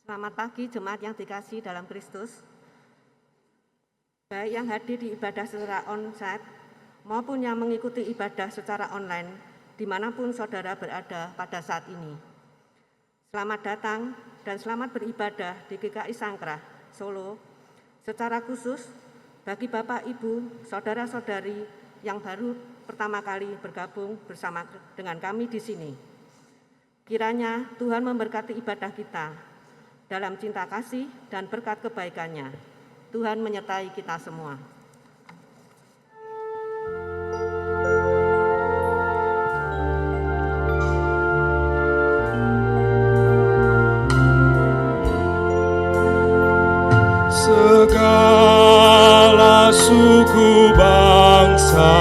Selamat pagi jemaat yang dikasihi dalam Kristus. Baik yang hadir di ibadah secara onsite maupun yang mengikuti ibadah secara online dimanapun saudara berada pada saat ini. Selamat datang dan selamat beribadah di GKI Sangkrah, Solo. Secara khusus bagi Bapak, Ibu, Saudara-saudari yang baru pertama kali bergabung bersama dengan kami di sini. Kiranya Tuhan memberkati ibadah kita dalam cinta kasih dan berkat kebaikannya. Tuhan menyertai kita semua. Segala suku bangsa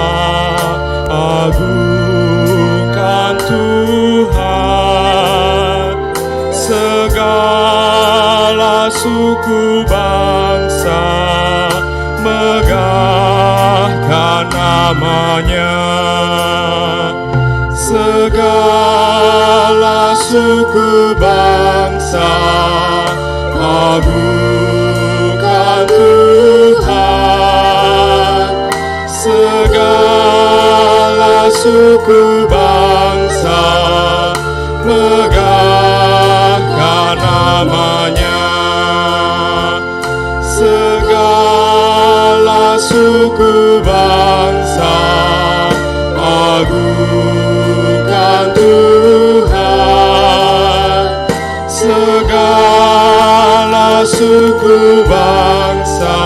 agungkan Tuhan, segala suku bangsa megahkan namanya, segala suku bangsa agungkan Tuhan, segala suku bangsa megahkan namanya, segala suku bangsa agungkan Tuhan, segala suku bangsa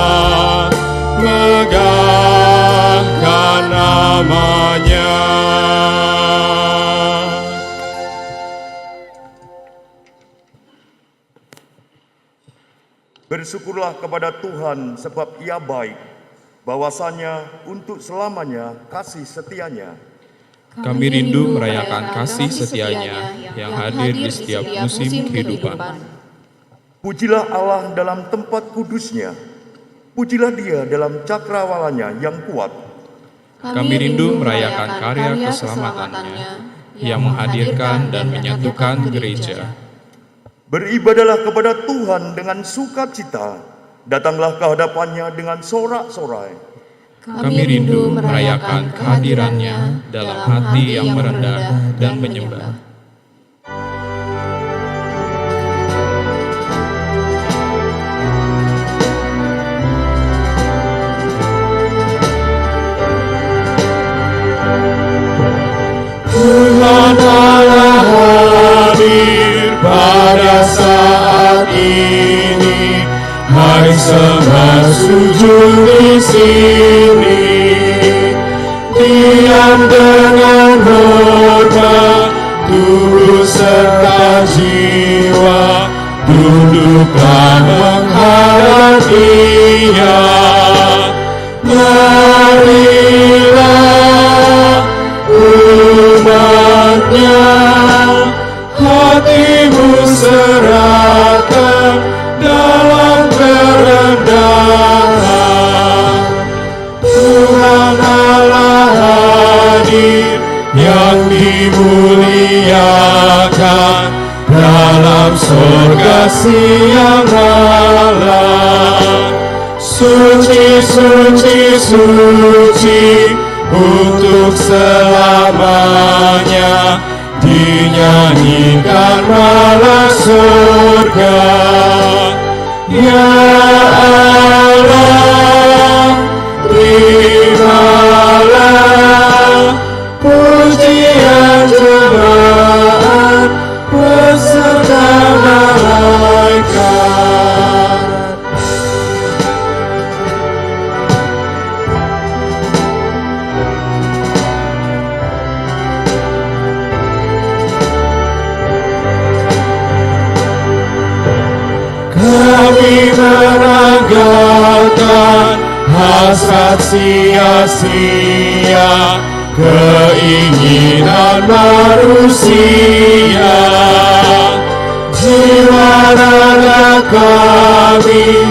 megahkan namanya. Bersyukurlah kepada Tuhan sebab Ia baik, bahwasanya untuk selamanya kasih setianya. Kami rindu merayakan kasih setianya yang hadir di setiap musim kehidupan. Pujilah Allah dalam tempat kudusnya, pujilah Dia dalam cakrawalanya yang kuat. Kami rindu merayakan karya keselamatannya yang menghadirkan dan menyatukan gereja. Beribadahlah kepada Tuhan dengan sukacita, datanglah ke hadapannya dengan sorak-sorai. Kami rindu merayakan kehadirannya dalam hati yang merendah dan menyembah. Tuhan Allah hadir pada saat ini, hai sembah sujud di sini, diam dengan hormat, tubuh serta jiwa, duduklah menghadap Dia. Marilah umatnya, hatimu serahkan dalam kerendahan. Tuhan Allah hadir yang dimuliakan, dalam sorga siang malam. Suci, suci, suci, untuk selamanya dinyanyikan malah surga. Ya Allah, terimalah pujian jemaat beserta malaikat. Kami menanggalkan hasrat sia-sia, keinginan manusia. Jiwa raga kami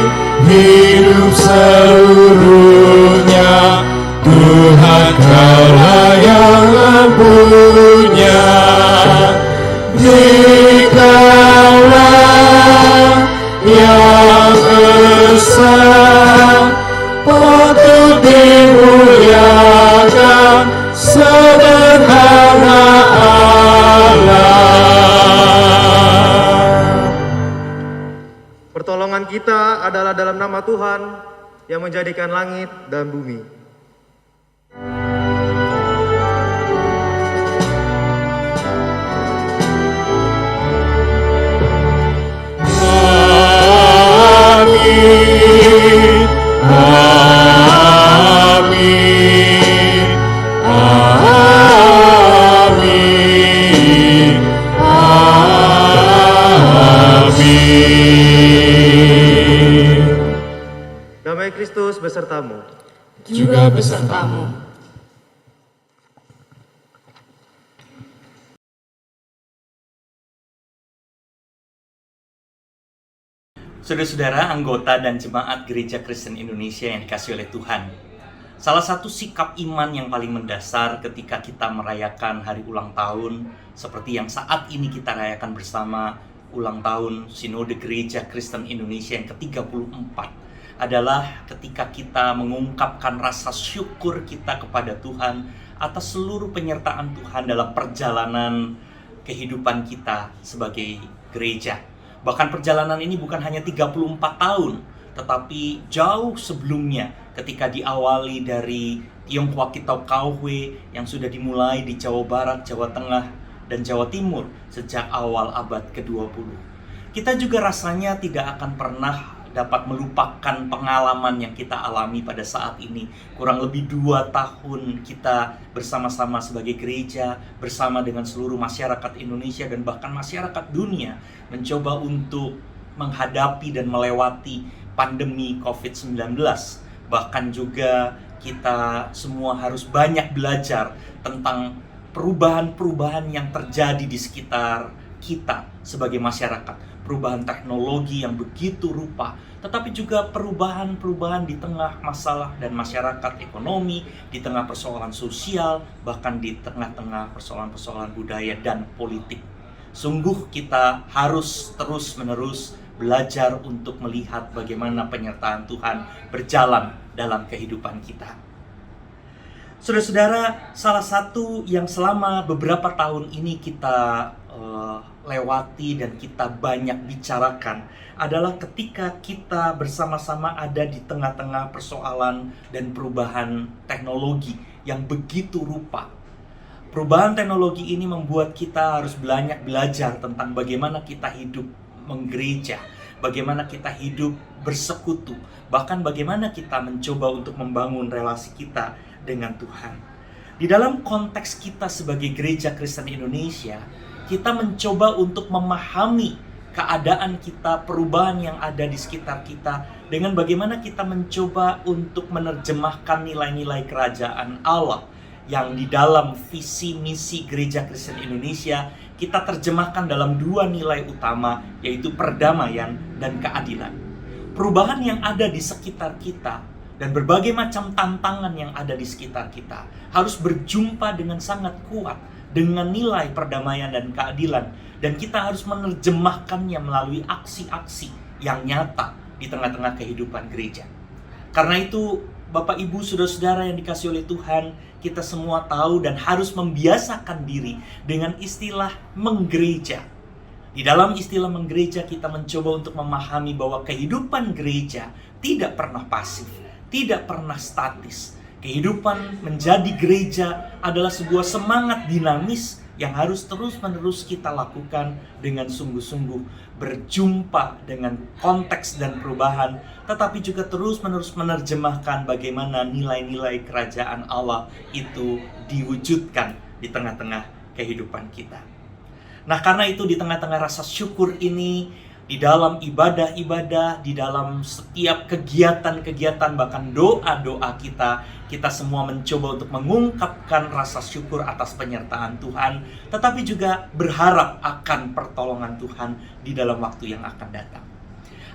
hidup seluruhnya, Tuhan Kaulah yang mempunyai. Dikaulah muliakan sederhana Allah. Pertolongan kita adalah dalam nama Tuhan yang menjadikan langit dan bumi. Amin, amin, amin, amin. Damai Kristus besertamu. Juga besertamu. Saudara-saudara, anggota dan jemaat Gereja Kristen Indonesia yang dikasihi oleh Tuhan. Salah satu sikap iman yang paling mendasar ketika kita merayakan hari ulang tahun, seperti yang saat ini kita rayakan bersama ulang tahun Sinode Gereja Kristen Indonesia yang ke-34, adalah ketika kita mengungkapkan rasa syukur kita kepada Tuhan atas seluruh penyertaan Tuhan dalam perjalanan kehidupan kita sebagai gereja. Bahkan perjalanan ini bukan hanya 34 tahun, tetapi jauh sebelumnya ketika diawali dari Tionghoa Kitau Kauhwe yang sudah dimulai di Jawa Barat, Jawa Tengah, dan Jawa Timur sejak awal abad ke-20. Kita juga rasanya tidak akan pernah dapat melupakan pengalaman yang kita alami pada saat ini. Kurang lebih 2 tahun kita bersama-sama sebagai gereja, bersama dengan seluruh masyarakat Indonesia dan bahkan masyarakat dunia, mencoba untuk menghadapi dan melewati pandemi COVID-19. Bahkan juga kita semua harus banyak belajar tentang perubahan-perubahan yang terjadi di sekitar kita sebagai masyarakat. Perubahan teknologi yang begitu rupa, tetapi juga perubahan-perubahan di tengah masalah dan masyarakat ekonomi, di tengah persoalan sosial, bahkan di tengah-tengah persoalan-persoalan budaya dan politik. Sungguh kita harus terus-menerus belajar untuk melihat bagaimana penyertaan Tuhan berjalan dalam kehidupan kita. Saudara-saudara, salah satu yang selama beberapa tahun ini kita lewati dan kita banyak bicarakan adalah ketika kita bersama-sama ada di tengah-tengah persoalan dan perubahan teknologi yang begitu rupa. Perubahan teknologi ini membuat kita harus banyak belajar tentang bagaimana kita hidup menggereja, bagaimana kita hidup bersekutu, bahkan bagaimana kita mencoba untuk membangun relasi kita dengan Tuhan. Di dalam konteks kita sebagai Gereja Kristen Indonesia, kita mencoba untuk memahami keadaan kita, perubahan yang ada di sekitar kita, dengan bagaimana kita mencoba untuk menerjemahkan nilai-nilai kerajaan Allah yang di dalam visi misi Gereja Kristen Indonesia kita terjemahkan dalam 2 nilai utama, yaitu perdamaian dan keadilan. Perubahan yang ada di sekitar kita dan berbagai macam tantangan yang ada di sekitar kita harus berjumpa dengan sangat kuat dengan nilai perdamaian dan keadilan, dan kita harus menerjemahkannya melalui aksi-aksi yang nyata di tengah-tengah kehidupan gereja. Karena itu, Bapak Ibu, saudara-saudara yang dikasihi oleh Tuhan, kita semua tahu dan harus membiasakan diri dengan istilah menggereja. Di dalam istilah menggereja, kita mencoba untuk memahami bahwa kehidupan gereja tidak pernah pasif, tidak pernah statis. Kehidupan menjadi gereja adalah sebuah semangat dinamis yang harus terus-menerus kita lakukan dengan sungguh-sungguh, berjumpa dengan konteks dan perubahan, tetapi juga terus-menerus menerjemahkan bagaimana nilai-nilai kerajaan Allah itu diwujudkan di tengah-tengah kehidupan kita. Nah, karena itu di tengah-tengah rasa syukur ini, di dalam ibadah-ibadah, di dalam setiap kegiatan-kegiatan, bahkan doa-doa kita semua mencoba untuk mengungkapkan rasa syukur atas penyertaan Tuhan, tetapi juga berharap akan pertolongan Tuhan di dalam waktu yang akan datang.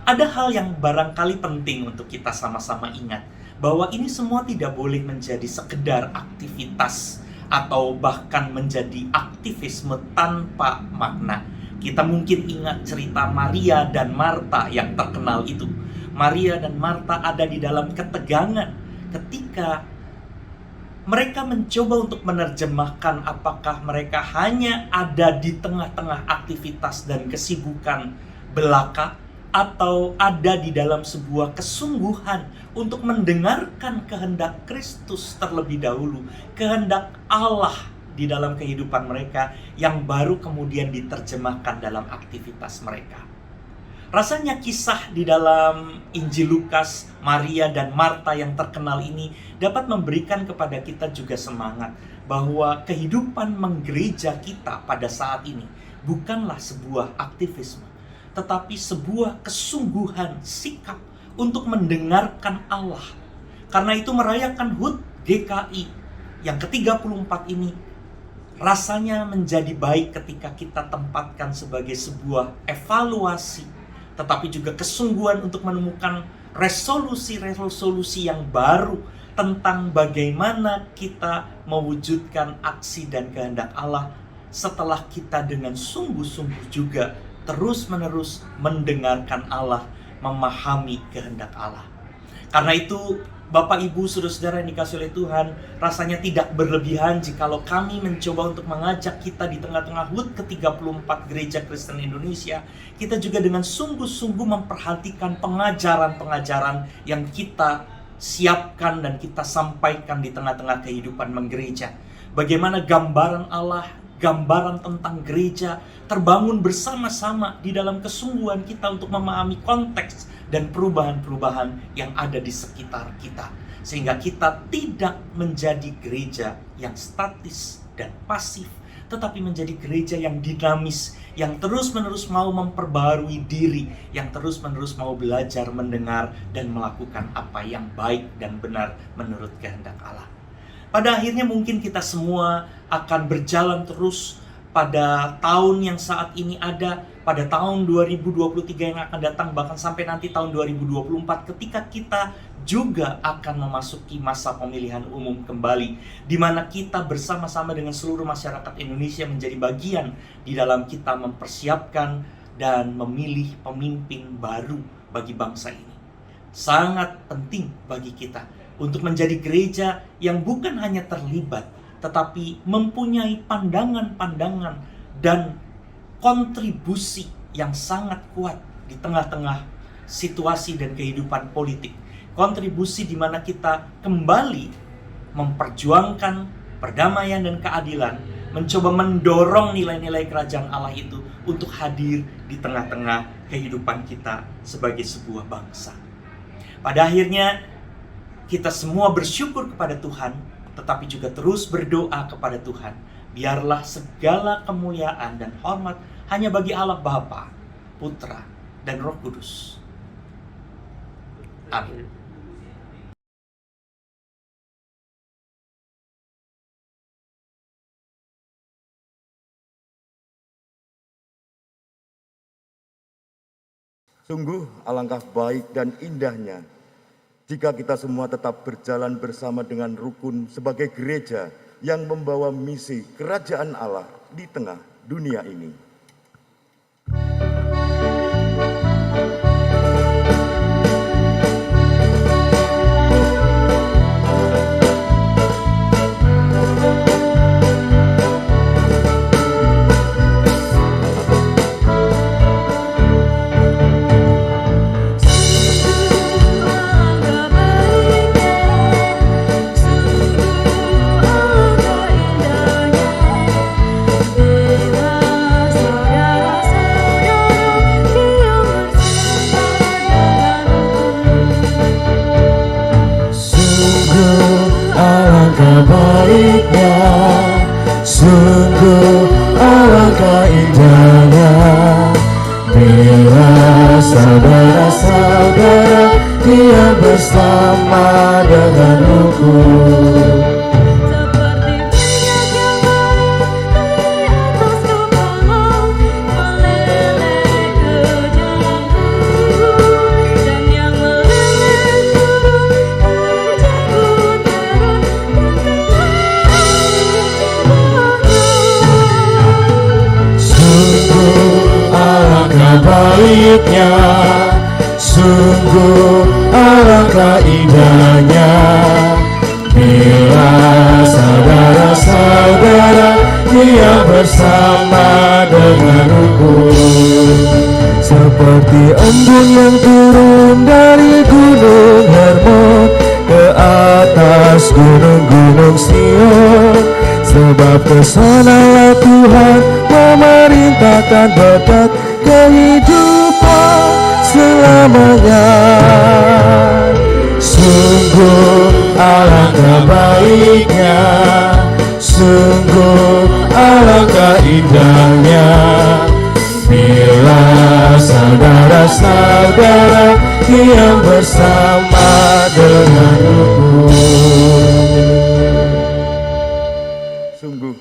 Ada hal yang barangkali penting untuk kita sama-sama ingat, bahwa ini semua tidak boleh menjadi sekedar aktivitas atau bahkan menjadi aktivisme tanpa makna. Kita mungkin ingat cerita Maria dan Marta yang terkenal itu. Maria dan Marta ada di dalam ketegangan ketika mereka mencoba untuk menerjemahkan apakah mereka hanya ada di tengah-tengah aktivitas dan kesibukan belaka, atau ada di dalam sebuah kesungguhan untuk mendengarkan kehendak Kristus terlebih dahulu, kehendak Allah di dalam kehidupan mereka yang baru kemudian diterjemahkan dalam aktivitas mereka. Rasanya kisah di dalam Injil Lukas, Maria dan Marta yang terkenal ini dapat memberikan kepada kita juga semangat bahwa kehidupan menggereja kita pada saat ini bukanlah sebuah aktivisme, tetapi sebuah kesungguhan sikap untuk mendengarkan Allah. Karena itu merayakan HUT GKI yang ke-34 ini rasanya menjadi baik ketika kita tempatkan sebagai sebuah evaluasi, tetapi juga kesungguhan untuk menemukan resolusi-resolusi yang baru tentang bagaimana kita mewujudkan aksi dan kehendak Allah setelah kita dengan sungguh-sungguh juga terus-menerus mendengarkan Allah, memahami kehendak Allah. Karena itu, Bapak, Ibu, Saudara-saudara yang dikasihi oleh Tuhan, rasanya tidak berlebihan jikalau kami mencoba untuk mengajak kita di tengah-tengah HUT ke-34 Gereja Kristen Indonesia, kita juga dengan sungguh-sungguh memperhatikan pengajaran-pengajaran yang kita siapkan dan kita sampaikan di tengah-tengah kehidupan menggereja. Bagaimana gambaran Allah, gambaran tentang gereja terbangun bersama-sama di dalam kesungguhan kita untuk memahami konteks dan perubahan-perubahan yang ada di sekitar kita. Sehingga kita tidak menjadi gereja yang statis dan pasif, tetapi menjadi gereja yang dinamis, yang terus-menerus mau memperbarui diri, yang terus-menerus mau belajar, mendengar, dan melakukan apa yang baik dan benar menurut kehendak Allah. Pada akhirnya mungkin kita semua akan berjalan terus pada tahun yang saat ini ada, pada tahun 2023 yang akan datang, bahkan sampai nanti tahun 2024 ketika kita juga akan memasuki masa pemilihan umum kembali, di mana kita bersama-sama dengan seluruh masyarakat Indonesia menjadi bagian di dalam kita mempersiapkan dan memilih pemimpin baru bagi bangsa ini. Sangat penting bagi kita untuk menjadi gereja yang bukan hanya terlibat, tetapi mempunyai pandangan-pandangan dan kontribusi yang sangat kuat di tengah-tengah situasi dan kehidupan politik. Kontribusi di mana kita kembali memperjuangkan perdamaian dan keadilan, mencoba mendorong nilai-nilai kerajaan Allah itu untuk hadir di tengah-tengah kehidupan kita sebagai sebuah bangsa. Pada akhirnya, kita semua bersyukur kepada Tuhan, tetapi juga terus berdoa kepada Tuhan. Biarlah segala kemuliaan dan hormat hanya bagi Allah Bapa, Putra, dan Roh Kudus. Amin. Sungguh alangkah baik dan indahnya jika kita semua tetap berjalan bersama dengan rukun sebagai gereja yang membawa misi kerajaan Allah di tengah dunia ini. Baiknya, sungguh alangkah indahnya bila saudara-saudara diam bersama dengan rukun. Baiknya, sungguh alangkah indahnya bila dengan rukun, seperti embun yang turun dari gunung Hermon ke atas gunung-gunung Sion. Sebab kesanalah Tuhan memerintahkan berkat kehidupan selamanya. Sungguh alangkah baiknya, sungguh alangkah indahnya, bila saudara-saudara yang bersama dengan rukun. Sungguh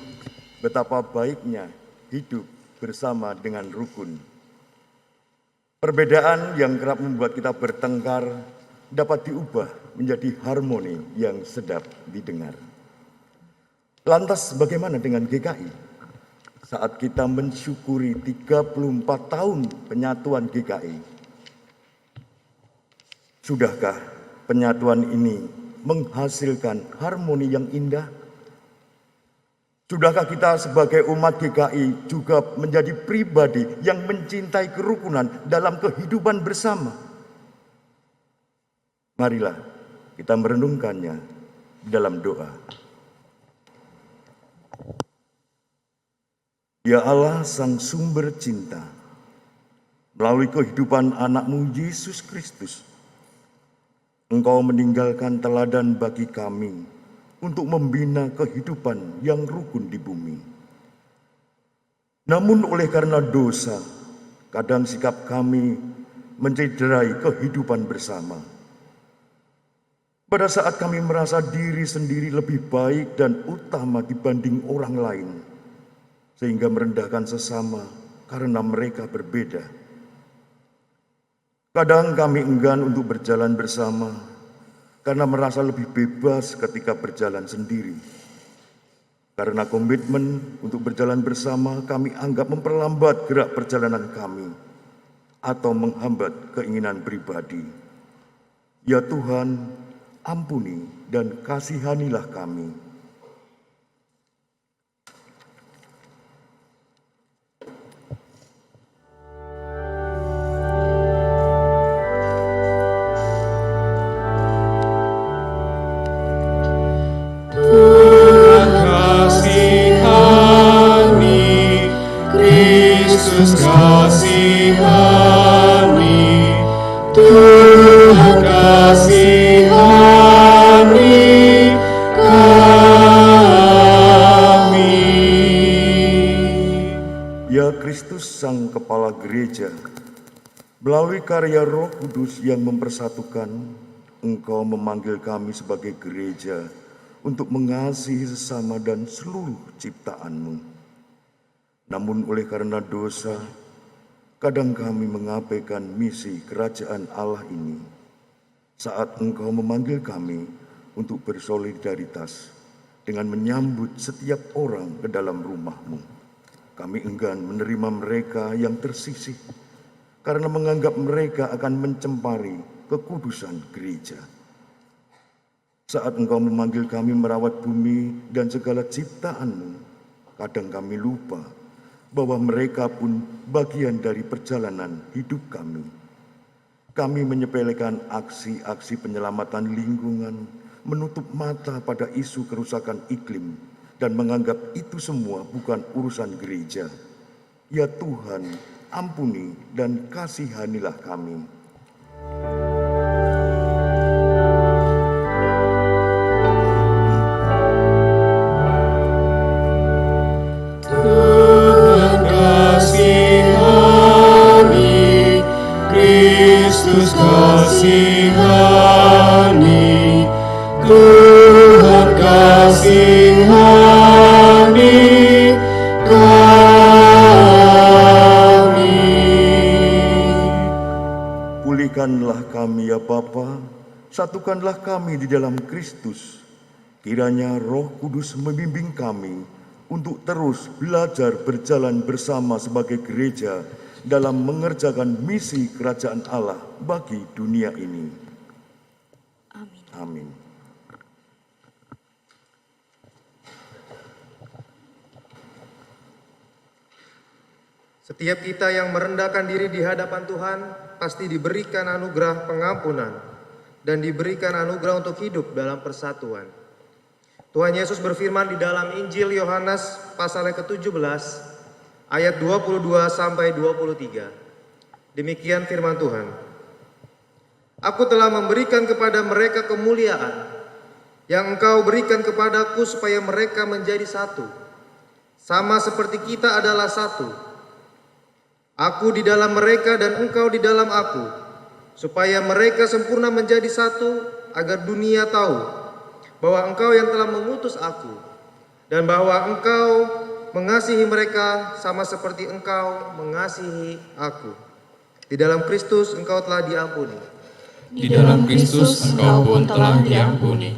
betapa baiknya hidup bersama dengan rukun. Perbedaan yang kerap membuat kita bertengkar dapat diubah menjadi harmoni yang sedap didengar. Lantas bagaimana dengan GKI? Saat kita mensyukuri 34 tahun penyatuan GKI, sudahkah penyatuan ini menghasilkan harmoni yang indah? Sudahkah kita sebagai umat GKI juga menjadi pribadi yang mencintai kerukunan dalam kehidupan bersama? Marilah kita merenungkannya dalam doa. Ya Allah, Sang Sumber Cinta, melalui kehidupan anak-Mu Yesus Kristus, Engkau meninggalkan teladan bagi kami untuk membina kehidupan yang rukun di bumi. Namun oleh karena dosa, kadang sikap kami mencederai kehidupan bersama. Pada saat kami merasa diri sendiri lebih baik dan utama dibanding orang lain, sehingga merendahkan sesama karena mereka berbeda. Kadang kami enggan untuk berjalan bersama, karena merasa lebih bebas ketika berjalan sendiri. Karena komitmen untuk berjalan bersama, kami anggap memperlambat gerak perjalanan kami atau menghambat keinginan pribadi. Ya Tuhan, ampuni dan kasihanilah kami. Yesus kasihani, Tuhan kasihani kami. Ya Kristus Sang Kepala Gereja, melalui karya Roh Kudus yang mempersatukan, Engkau memanggil kami sebagai gereja untuk mengasihi sesama dan seluruh ciptaan-Mu. Namun oleh karena dosa, kadang kami mengabaikan misi kerajaan Allah ini. Saat Engkau memanggil kami untuk bersolidaritas dengan menyambut setiap orang ke dalam rumah-Mu, kami enggan menerima mereka yang tersisih karena menganggap mereka akan mencemari kekudusan gereja. Saat Engkau memanggil kami merawat bumi dan segala ciptaan-Mu, kadang kami lupa bahwa mereka pun bagian dari perjalanan hidup kami. Kami menyepelekan aksi-aksi penyelamatan lingkungan, menutup mata pada isu kerusakan iklim, dan menganggap itu semua bukan urusan gereja. Ya Tuhan, ampuni dan kasihanilah kami. Kristus kasihani, Tuhan kasihani kami. Pulihkanlah kami ya Bapa, satukanlah kami di dalam Kristus. Kiranya Roh Kudus membimbing kami untuk terus belajar berjalan bersama sebagai gereja dalam mengerjakan misi kerajaan Allah bagi dunia ini. Amin. Amin. Setiap kita yang merendahkan diri di hadapan Tuhan pasti diberikan anugerah pengampunan dan diberikan anugerah untuk hidup dalam persatuan. Tuhan Yesus berfirman di dalam Injil Yohanes pasal yang ke-17 ayat 22 sampai 23. Demikian firman Tuhan. Aku telah memberikan kepada mereka kemuliaan yang Engkau berikan kepadaku supaya mereka menjadi satu, sama seperti kita adalah satu. Aku di dalam mereka dan Engkau di dalam aku, supaya mereka sempurna menjadi satu, agar dunia tahu bahwa Engkau yang telah mengutus aku, dan bahwa Engkau mengasihi mereka sama seperti Engkau mengasihi aku. Di dalam Kristus Engkau telah diampuni. Di dalam Kristus engkau pun telah diampuni.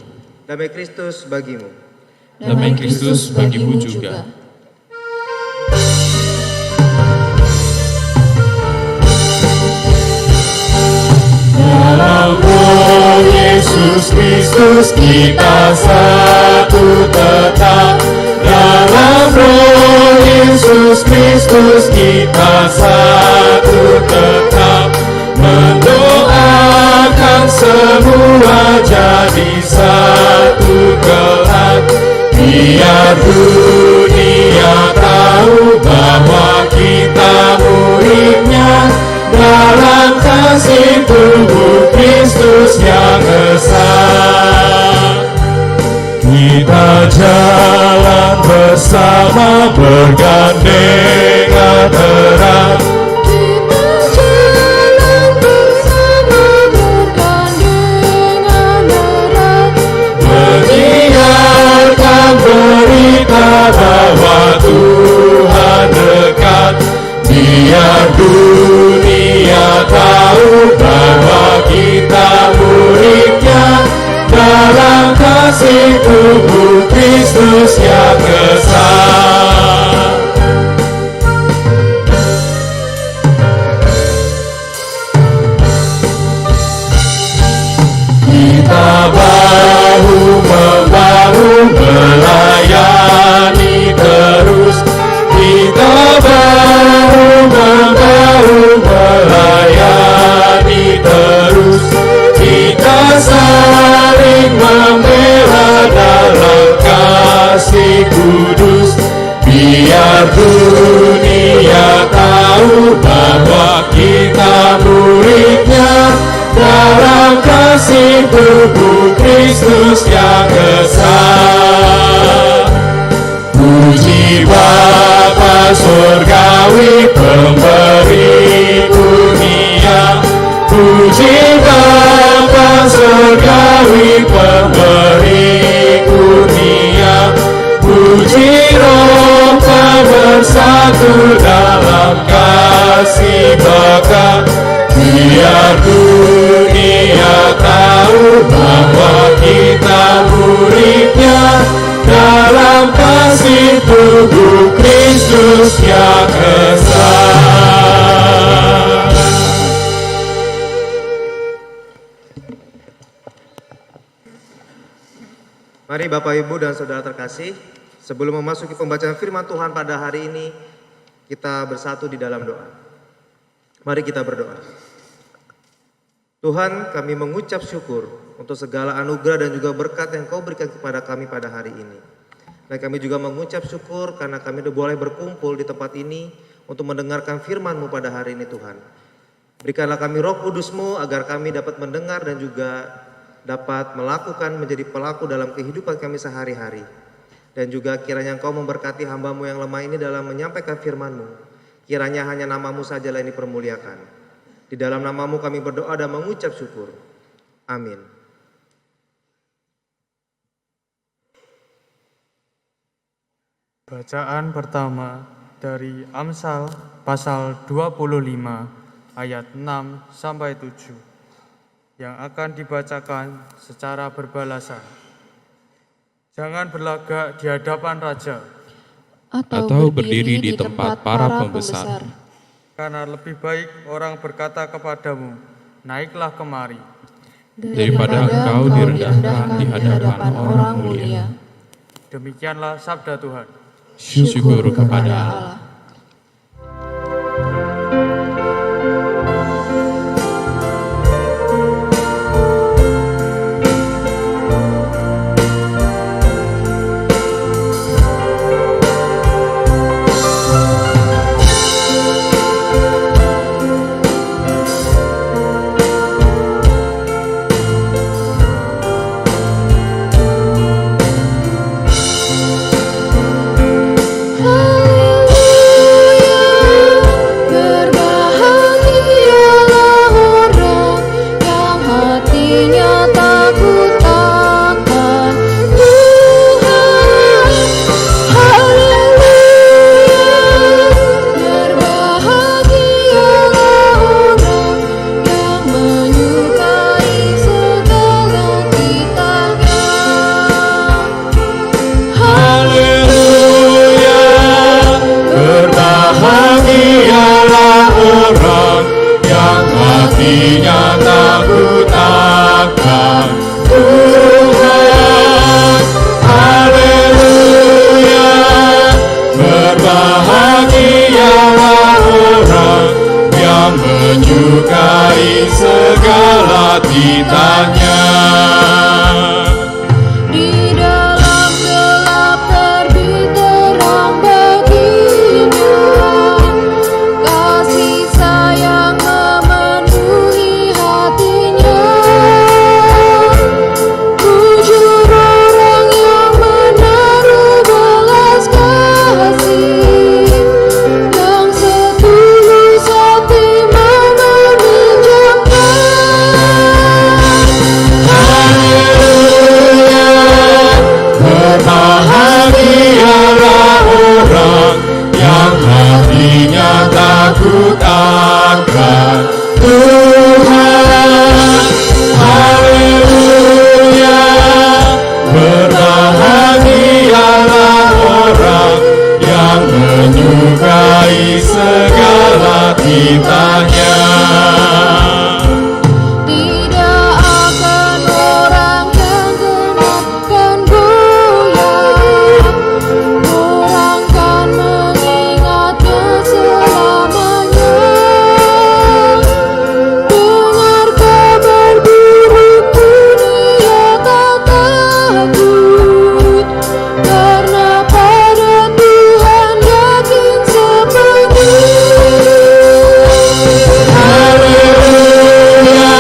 Damai Kristus bagimu. Damai Kristus bagimu juga. Dalam Roh Yesus Kristus kita satu tetap. Dalam Roh Yesus Kristus kita satu tetap. Mendoakan semua jadi satu kelak. Biar dunia tahu bahwa kita muridnya dalam kasih tubuh Kristus yang esa. Kita jalan bersama bergandengan erat. Menyiarkan berita bahwa Tuhan dekat. Biar dunia tahu bahwa kita muridnya dalam kasih tubuh Kristus yang esa. Kita bahu-membahu melayani terus. Kita bahu-membahu melayani terus. Kita saling membela dalam kasih kudus. Biar dunia tahu bahwa kita muridnya dalam kasih tubuh Kristus yang esa. Puji Bapa surgawi pemberi dunia. Puji Bapa surgawi pemberi dunia. Puji Roh bersatu dalam kasih Bapa. Biar dunia tahu bahwa kita muridnya dalam kasih tubuh Kristus yang esa. Mari Bapak Ibu dan Saudara terkasih, sebelum memasuki pembacaan firman Tuhan pada hari ini, kita bersatu di dalam doa. Mari kita berdoa. Tuhan, kami mengucap syukur untuk segala anugerah dan juga berkat yang Kau berikan kepada kami pada hari ini. Dan kami juga mengucap syukur karena kami boleh berkumpul di tempat ini untuk mendengarkan firman-Mu pada hari ini Tuhan. Berikanlah kami Roh Kudus-Mu agar kami dapat mendengar dan juga dapat melakukan menjadi pelaku dalam kehidupan kami sehari-hari. Dan juga kiranya Engkau memberkati hamba-Mu yang lemah ini dalam menyampaikan firman-Mu. Kiranya hanya nama-Mu sajalah yang dipermuliakan. Di dalam nama-Mu kami berdoa dan mengucap syukur. Amin. Bacaan pertama dari Amsal pasal 25 ayat 6 sampai 7 yang akan dibacakan secara berbalasan. Jangan berlagak di hadapan raja Atau berdiri di tempat para pembesar. Karena lebih baik orang berkata kepadamu, naiklah kemari, Daripada engkau direndahkan di hadapan orang mulia. Demikianlah sabda Tuhan. Syukur kepada Allah. hatinya takut akan Tuhan. Haleluya, berbahagialah orang yang menyukai segala titahnya. Di dalam gelap terbit terang baginya, kasih sayang memenuhi hatinya. Bujur orang yang menaruh belas kasih, yang setulus hati mau Berbahagialah orang yang hatinya takut akan Tuhan. Haleluya, berbahagialah orang yang menyukai segala titahnya. Tidak akan orang yang genap kan goyah, orang kan mengingatnya selamanya. Dengar kabar buruk dunia tak takut, karena pada Tuhan yakin sepenuhnya. Haleluya,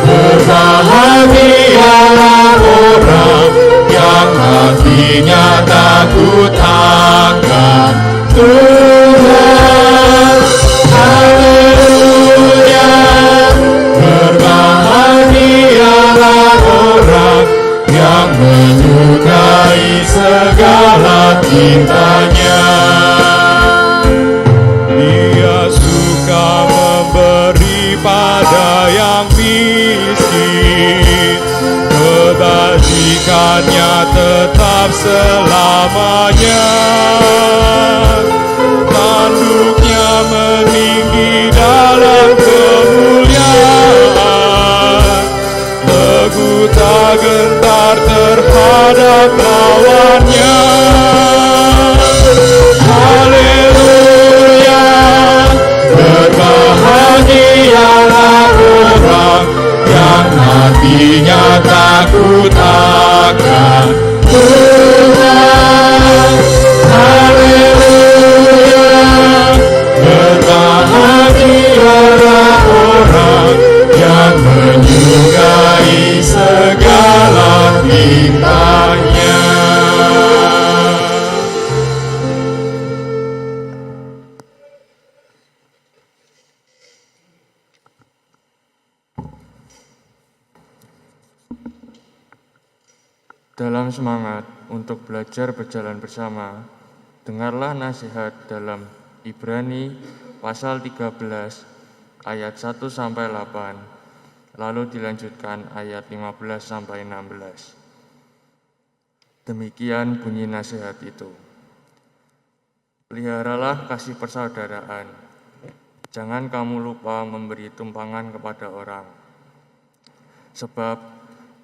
berbahagialah orang yang hatinya takut akan Tuhan. Haleluya, berbahagialah orang yang menyukai segala titahnya. Dia suka memberi pada yang miskin, kebajikannya tetap selamanya. Tanduknya meninggi dalam kemuliaan, teguh tak gentar terhadap lawannya. Haleluya, berbahagialah orang yang hatinya takut akan Tuhan. Haleluya, berbahagialah orang yang menyukai segala titahnya. Dalam semangat untuk belajar berjalan bersama, dengarlah nasihat dalam Ibrani pasal 13 ayat 1-8, lalu dilanjutkan ayat 15-16. Demikian bunyi nasihat itu. Peliharalah kasih persaudaraan. Jangan kamu lupa memberi tumpangan kepada orang. Sebab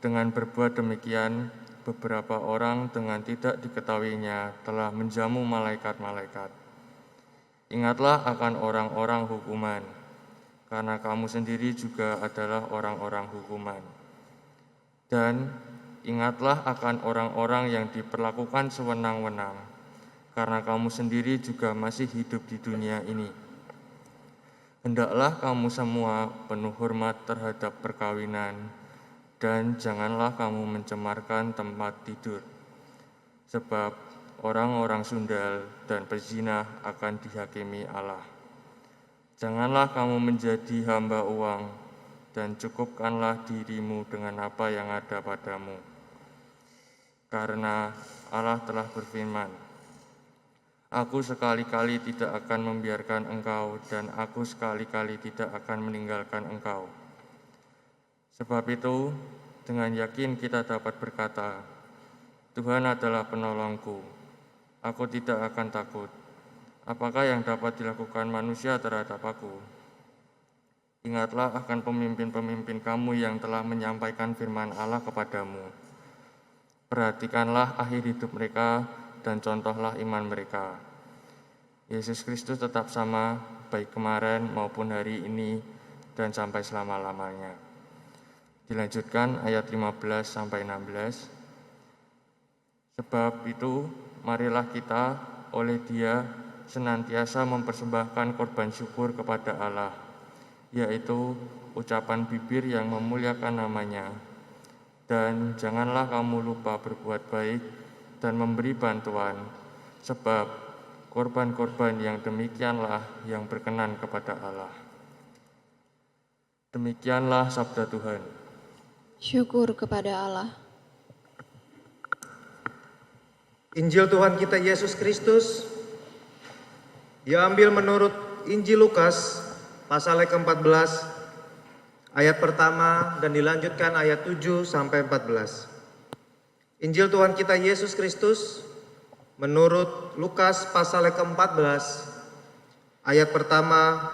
dengan berbuat demikian, beberapa orang dengan tidak diketahuinya telah menjamu malaikat-malaikat. Ingatlah akan orang-orang hukuman, karena kamu sendiri juga adalah orang-orang hukuman. Dan ingatlah akan orang-orang yang diperlakukan sewenang-wenang, karena kamu sendiri juga masih hidup di dunia ini. Hendaklah kamu semua penuh hormat terhadap perkawinan, dan janganlah kamu mencemarkan tempat tidur, sebab orang-orang sundal dan pezina akan dihakimi Allah. Janganlah kamu menjadi hamba uang, dan cukupkanlah dirimu dengan apa yang ada padamu. Karena Allah telah berfirman, Aku sekali-kali tidak akan membiarkan engkau, dan aku sekali-kali tidak akan meninggalkan engkau. Sebab itu, dengan yakin kita dapat berkata, Tuhan adalah penolongku, aku tidak akan takut. Apakah yang dapat dilakukan manusia terhadap aku? Ingatlah akan pemimpin-pemimpin kamu yang telah menyampaikan firman Allah kepadamu. Perhatikanlah akhir hidup mereka dan contohlah iman mereka. Yesus Kristus tetap sama, baik kemarin maupun hari ini dan sampai selama-lamanya. Dilanjutkan ayat 15-16. Sebab itu, marilah kita oleh Dia senantiasa mempersembahkan korban syukur kepada Allah, yaitu ucapan bibir yang memuliakan namanya. Dan janganlah kamu lupa berbuat baik dan memberi bantuan, sebab korban-korban yang demikianlah yang berkenan kepada Allah. Demikianlah sabda Tuhan. Syukur kepada Allah. Injil Tuhan kita Yesus Kristus diambil menurut Injil Lukas pasal ke-14 ayat pertama dan dilanjutkan ayat 7 sampai 14. Injil Tuhan kita Yesus Kristus menurut Lukas pasal ke-14 ayat pertama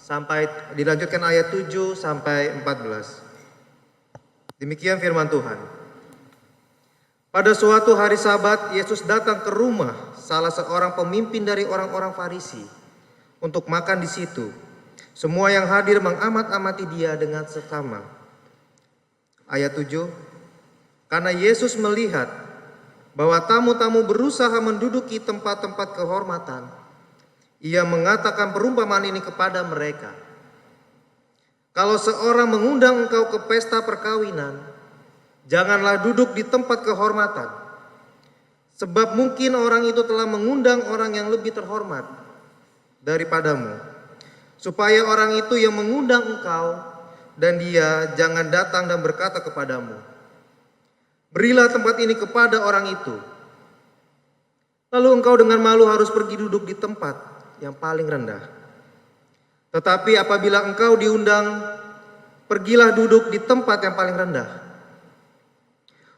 sampai dilanjutkan ayat 7 sampai 14. Demikian firman Tuhan. Pada suatu hari Sabat, Yesus datang ke rumah salah seorang pemimpin dari orang-orang Farisi untuk makan di situ. Semua yang hadir mengamat-amati dia dengan seksama. Ayat 7. Karena Yesus melihat bahwa tamu-tamu berusaha menduduki tempat-tempat kehormatan, Ia mengatakan perumpamaan ini kepada mereka. Kalau seorang mengundang engkau ke pesta perkawinan, janganlah duduk di tempat kehormatan, sebab mungkin orang itu telah mengundang orang yang lebih terhormat daripadamu, supaya orang itu yang mengundang engkau dan dia jangan datang dan berkata kepadamu, berilah tempat ini kepada orang itu. Lalu engkau dengan malu harus pergi duduk di tempat yang paling rendah. Tetapi apabila engkau diundang, pergilah duduk di tempat yang paling rendah.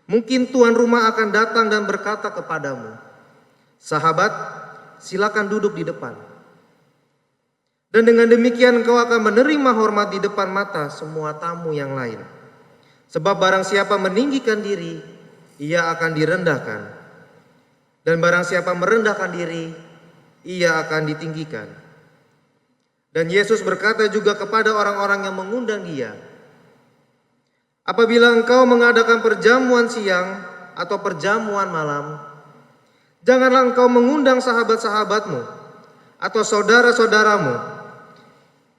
Mungkin tuan rumah akan datang dan berkata kepadamu, sahabat, silakan duduk di depan. Dan dengan demikian engkau akan menerima hormat di depan mata semua tamu yang lain. Sebab barang siapa meninggikan diri, ia akan direndahkan. Dan barang siapa merendahkan diri, ia akan ditinggikan. Dan Yesus berkata juga kepada orang-orang yang mengundang dia, apabila engkau mengadakan perjamuan siang atau perjamuan malam, janganlah engkau mengundang sahabat-sahabatmu, atau saudara-saudaramu,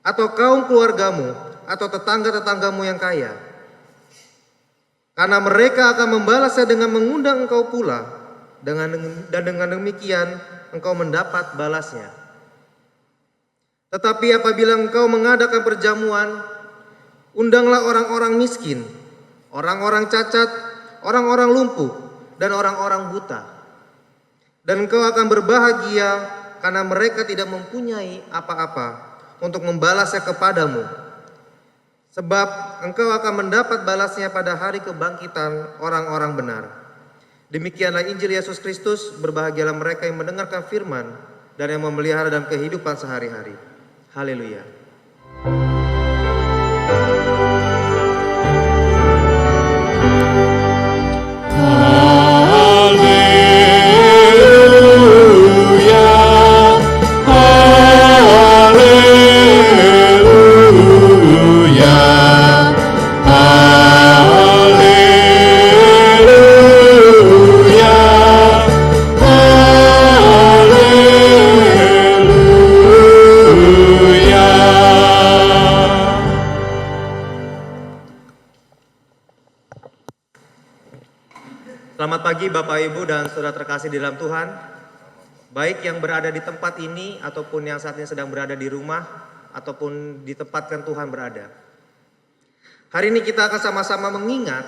atau kaum keluargamu, atau tetangga-tetanggamu yang kaya. Karena mereka akan membalasnya dengan mengundang engkau pula, dan dengan demikian engkau mendapat balasnya. Tetapi apabila engkau mengadakan perjamuan, undanglah orang-orang miskin, orang-orang cacat, orang-orang lumpuh, dan orang-orang buta. Dan engkau akan berbahagia karena mereka tidak mempunyai apa-apa untuk membalasnya kepadamu. Sebab engkau akan mendapat balasnya pada hari kebangkitan orang-orang benar. Demikianlah Injil Yesus Kristus. Berbahagialah mereka yang mendengarkan firman dan yang memelihara dalam kehidupan sehari-hari. Haleluya. Selamat pagi Bapak Ibu dan saudara terkasih di dalam Tuhan, baik yang berada di tempat ini ataupun yang saat ini sedang berada di rumah ataupun di tempat yang Tuhan berada. Hari ini kita akan sama-sama mengingat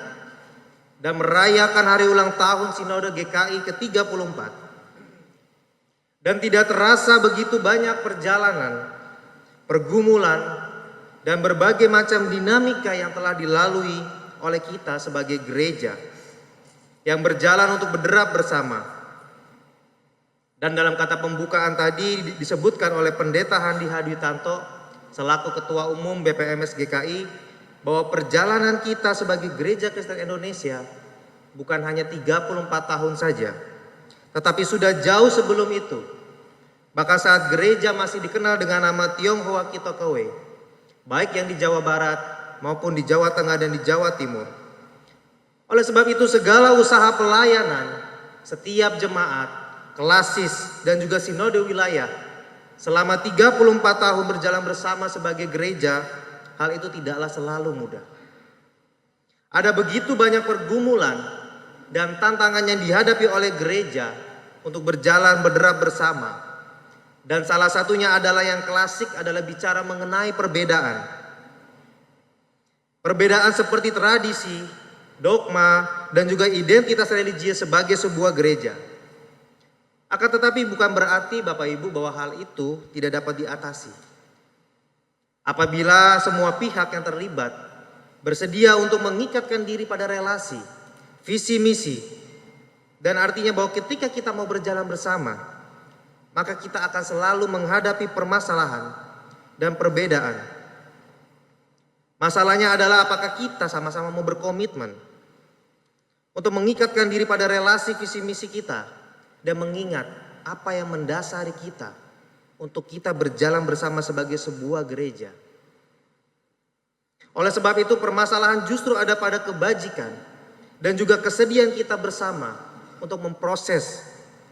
dan merayakan hari ulang tahun Sinode GKI ke-34. Dan tidak terasa begitu banyak perjalanan, pergumulan, dan berbagai macam dinamika yang telah dilalui oleh kita sebagai gereja yang berjalan untuk berderap bersama. Dan dalam kata pembukaan tadi disebutkan oleh Pendeta Handi Hadwitanto selaku Ketua Umum BPMS GKI bahwa perjalanan kita sebagai Gereja Kristen Indonesia bukan hanya 34 tahun saja, tetapi sudah jauh sebelum itu. Bahkan saat gereja masih dikenal dengan nama Tionghoa Kitokewe, baik yang di Jawa Barat maupun di Jawa Tengah dan di Jawa Timur. Oleh sebab itu segala usaha pelayanan setiap jemaat, klasis dan juga sinode wilayah selama 34 tahun berjalan bersama sebagai gereja, hal itu tidaklah selalu mudah. Ada begitu banyak pergumulan dan tantangan yang dihadapi oleh gereja untuk berjalan berderap bersama. Dan salah satunya adalah yang klasik adalah bicara mengenai perbedaan. Perbedaan seperti tradisi, dogma, dan juga identitas religius sebagai sebuah gereja. Akan tetapi bukan berarti Bapak Ibu bahwa hal itu tidak dapat diatasi. Apabila semua pihak yang terlibat bersedia untuk mengikatkan diri pada relasi, visi misi, dan artinya bahwa ketika kita mau berjalan bersama, maka kita akan selalu menghadapi permasalahan dan perbedaan. Masalahnya adalah apakah kita sama-sama mau berkomitmen untuk mengikatkan diri pada relasi visi misi kita dan mengingat apa yang mendasari kita untuk kita berjalan bersama sebagai sebuah gereja. Oleh sebab itu permasalahan justru ada pada kebajikan dan juga kesediaan kita bersama untuk memproses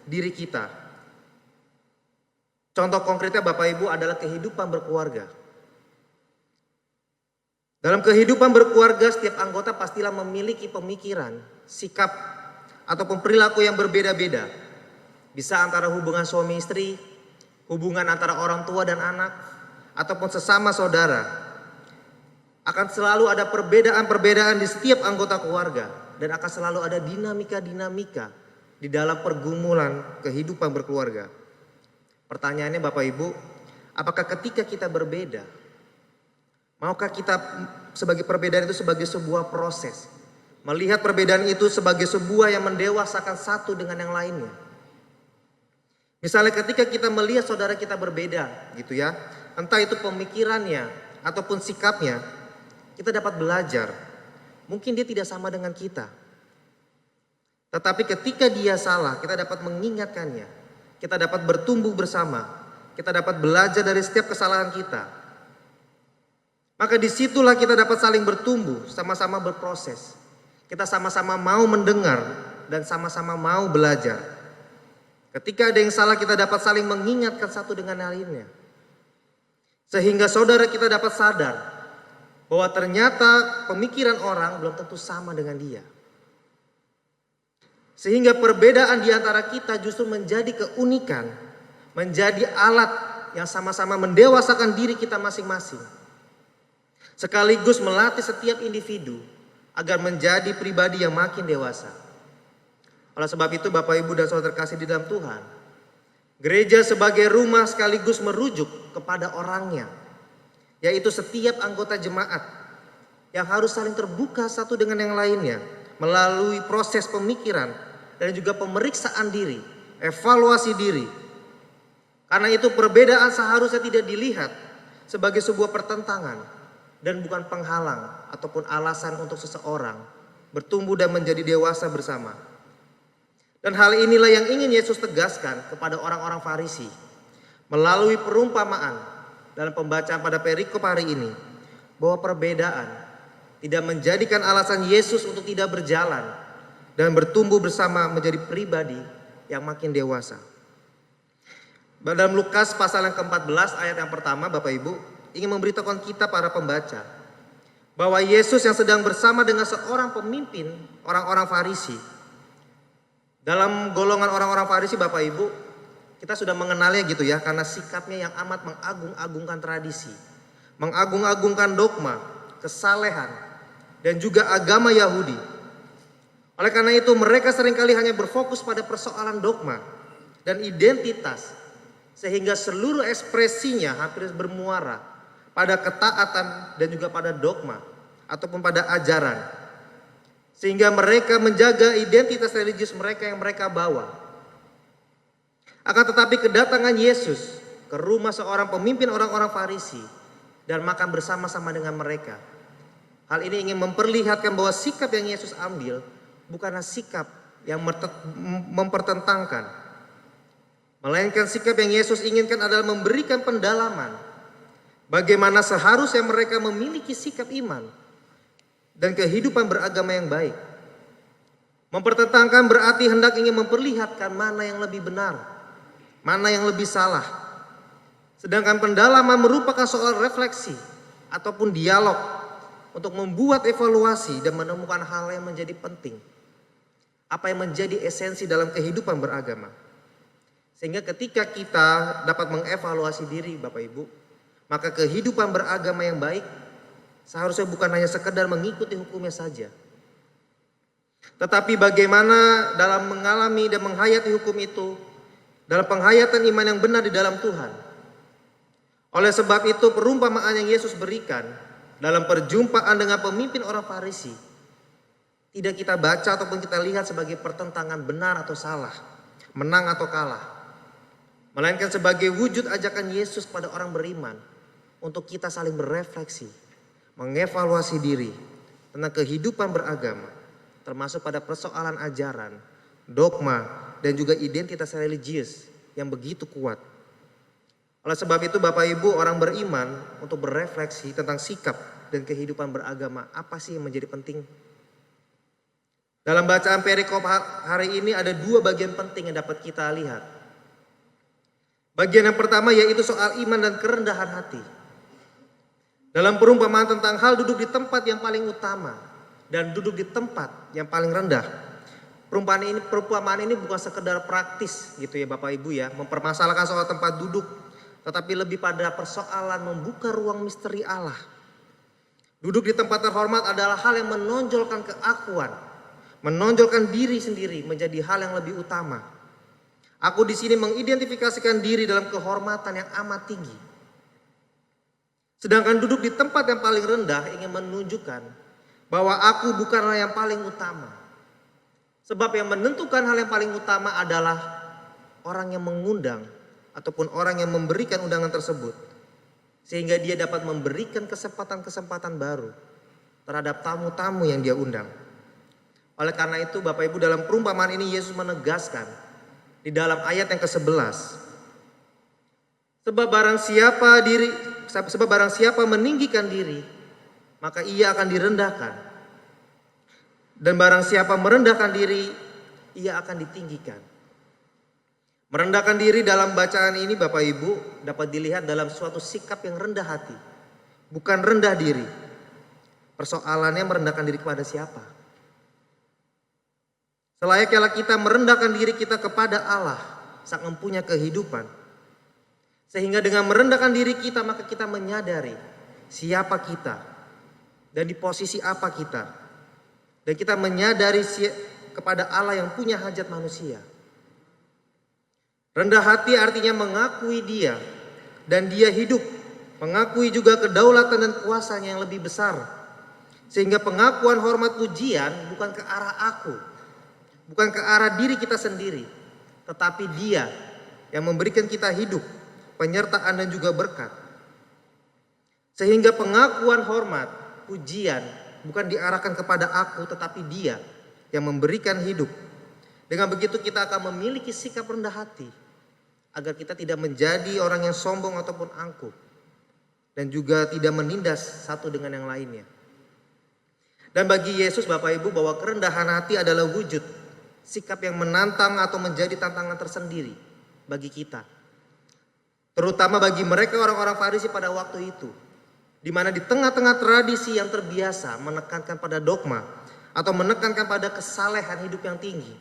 diri kita. Contoh konkretnya Bapak Ibu adalah kehidupan berkeluarga. Dalam kehidupan berkeluarga setiap anggota pastilah memiliki pemikiran, sikap, ataupun perilaku yang berbeda-beda. Bisa antara hubungan suami istri, hubungan antara orang tua dan anak, ataupun sesama saudara. Akan selalu ada perbedaan-perbedaan di setiap anggota keluarga. Dan akan selalu ada dinamika-dinamika di dalam pergumulan kehidupan berkeluarga. Pertanyaannya Bapak Ibu, apakah ketika kita berbeda, maukah kita sebagai perbedaan itu sebagai sebuah proses? Melihat perbedaan itu sebagai sebuah yang mendewasakan satu dengan yang lainnya. Misalnya ketika kita melihat saudara kita berbeda gitu ya, entah itu pemikirannya ataupun sikapnya, kita dapat belajar. Mungkin dia tidak sama dengan kita. Tetapi ketika dia salah, kita dapat mengingatkannya. Kita dapat bertumbuh bersama. Kita dapat belajar dari setiap kesalahan kita. Maka disitulah kita dapat saling bertumbuh, sama-sama berproses. Kita sama-sama mau mendengar dan sama-sama mau belajar. Ketika ada yang salah, kita dapat saling mengingatkan satu dengan yang lainnya. Sehingga saudara kita dapat sadar bahwa ternyata pemikiran orang belum tentu sama dengan dia. Sehingga perbedaan di antara kita justru menjadi keunikan, menjadi alat yang sama-sama mendewasakan diri kita masing-masing. Sekaligus melatih setiap individu agar menjadi pribadi yang makin dewasa. Oleh sebab itu Bapak Ibu dan saudara terkasih di dalam Tuhan, gereja sebagai rumah sekaligus merujuk kepada orangnya, yaitu setiap anggota jemaat yang harus saling terbuka satu dengan yang lainnya melalui proses pemikiran dan juga pemeriksaan diri, evaluasi diri. Karena itu perbedaan seharusnya tidak dilihat sebagai sebuah pertentangan dan bukan penghalang ataupun alasan untuk seseorang bertumbuh dan menjadi dewasa bersama. Dan hal inilah yang ingin Yesus tegaskan kepada orang-orang Farisi melalui perumpamaan dalam pembacaan pada perikop hari ini, bahwa perbedaan tidak menjadikan alasan Yesus untuk tidak berjalan dan bertumbuh bersama menjadi pribadi yang makin dewasa. Dalam Lukas pasal yang ke-14 ayat yang pertama, Bapak Ibu, ingin memberitahukan kita para pembaca bahwa Yesus yang sedang bersama dengan seorang pemimpin orang-orang Farisi. Dalam golongan orang-orang Farisi, Bapak Ibu, kita sudah mengenalnya gitu ya, karena sikapnya yang amat mengagung-agungkan tradisi, mengagung-agungkan dogma, kesalehan, dan juga agama Yahudi. Oleh karena itu mereka seringkali hanya berfokus pada persoalan dogma dan identitas, sehingga seluruh ekspresinya hampir bermuara pada ketaatan dan juga pada dogma ataupun pada ajaran. Sehingga mereka menjaga identitas religius mereka yang mereka bawa. Akan tetapi kedatangan Yesus ke rumah seorang pemimpin orang-orang Farisi dan makan bersama-sama dengan mereka. Hal ini ingin memperlihatkan bahwa sikap yang Yesus ambil bukanlah sikap yang mempertentangkan, melainkan sikap yang Yesus inginkan adalah memberikan pendalaman bagaimana seharusnya mereka memiliki sikap iman dan kehidupan beragama yang baik. Mempertentangkan berarti hendak ingin memperlihatkan mana yang lebih benar, mana yang lebih salah. Sedangkan pendalaman merupakan soal refleksi ataupun dialog untuk membuat evaluasi dan menemukan hal yang menjadi penting. Apa yang menjadi esensi dalam kehidupan beragama. Sehingga ketika kita dapat mengevaluasi diri Bapak Ibu, maka kehidupan beragama yang baik seharusnya bukan hanya sekedar mengikuti hukumnya saja. Tetapi bagaimana dalam mengalami dan menghayati hukum itu, dalam penghayatan iman yang benar di dalam Tuhan. Oleh sebab itu perumpamaan yang Yesus berikan dalam perjumpaan dengan pemimpin orang Farisi tidak kita baca ataupun kita lihat sebagai pertentangan benar atau salah, menang atau kalah. Melainkan sebagai wujud ajakan Yesus pada orang beriman untuk kita saling berefleksi, mengevaluasi diri tentang kehidupan beragama, termasuk pada persoalan ajaran, dogma, dan juga identitas religius yang begitu kuat. Oleh sebab itu Bapak Ibu orang beriman untuk berefleksi tentang sikap dan kehidupan beragama, apa sih yang menjadi penting? Dalam bacaan perikop hari ini ada dua bagian penting yang dapat kita lihat. Bagian yang pertama yaitu soal iman dan kerendahan hati. Dalam perumpamaan tentang hal duduk di tempat yang paling utama dan duduk di tempat yang paling rendah. Perumpamaan ini bukan sekedar praktis gitu ya Bapak Ibu ya, mempermasalahkan soal tempat duduk, tetapi lebih pada persoalan membuka ruang misteri Allah. Duduk di tempat terhormat adalah hal yang menonjolkan keakuan, menonjolkan diri sendiri menjadi hal yang lebih utama. Aku di sini mengidentifikasikan diri dalam kehormatan yang amat tinggi. Sedangkan duduk di tempat yang paling rendah ingin menunjukkan bahwa aku bukanlah yang paling utama. Sebab yang menentukan hal yang paling utama adalah orang yang mengundang ataupun orang yang memberikan undangan tersebut. Sehingga dia dapat memberikan kesempatan-kesempatan baru terhadap tamu-tamu yang dia undang. Oleh karena itu Bapak Ibu dalam perumpamaan ini Yesus menegaskan di dalam ayat yang ke-11. Sebab barang siapa meninggikan diri, maka ia akan direndahkan. Dan barang siapa merendahkan diri, ia akan ditinggikan. Merendahkan diri dalam bacaan ini Bapak Ibu dapat dilihat dalam suatu sikap yang rendah hati. Bukan rendah diri. Persoalannya merendahkan diri kepada siapa? Selayaknya kita merendahkan diri kita kepada Allah, Sang Empunya kehidupan. Sehingga dengan merendahkan diri kita maka kita menyadari siapa kita dan di posisi apa kita. Dan kita menyadari kepada Allah yang punya hajat manusia. Rendah hati artinya mengakui dia dan dia hidup. Mengakui juga kedaulatan dan kuasanya yang lebih besar. Sehingga pengakuan hormat pujian bukan ke arah aku. Bukan ke arah diri kita sendiri. Tetapi dia yang memberikan kita hidup, penyertaan dan juga berkat. Sehingga pengakuan hormat, pujian bukan diarahkan kepada aku tetapi dia yang memberikan hidup. Dengan begitu kita akan memiliki sikap rendah hati. Agar kita tidak menjadi orang yang sombong ataupun angkuh. Dan juga tidak menindas satu dengan yang lainnya. Dan bagi Yesus Bapak Ibu bahwa kerendahan hati adalah wujud sikap yang menantang atau menjadi tantangan tersendiri bagi kita. Terutama bagi mereka orang-orang Farisi pada waktu itu. Di mana di tengah-tengah tradisi yang terbiasa menekankan pada dogma atau menekankan pada kesalehan hidup yang tinggi.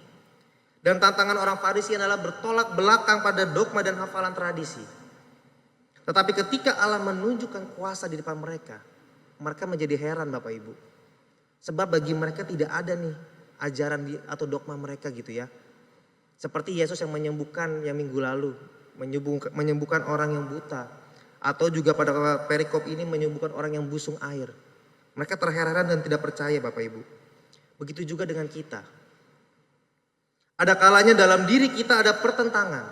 Dan tantangan orang Farisi adalah bertolak belakang pada dogma dan hafalan tradisi. Tetapi ketika Allah menunjukkan kuasa di depan mereka, mereka menjadi heran Bapak Ibu. Sebab bagi mereka tidak ada nih ajaran atau dogma mereka gitu ya. Seperti Yesus yang menyembuhkan yang minggu lalu, menyembuhkan orang yang buta. Atau juga pada perikop ini menyembuhkan orang yang busung air. Mereka terheran dan tidak percaya Bapak Ibu. Begitu juga dengan kita. Ada kalanya dalam diri kita ada pertentangan.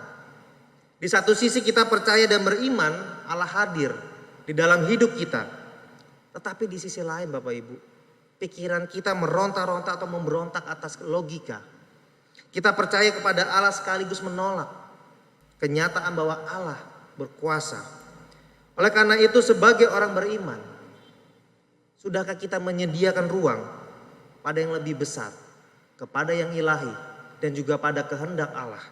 Di satu sisi kita percaya dan beriman Allah hadir di dalam hidup kita. Tetapi di sisi lain Bapak Ibu, pikiran kita meronta-ronta atau memberontak atas logika. Kita percaya kepada Allah sekaligus menolak kenyataan bahwa Allah berkuasa. Oleh karena itu sebagai orang beriman, sudahkah kita menyediakan ruang pada yang lebih besar, kepada yang ilahi, dan juga pada kehendak Allah?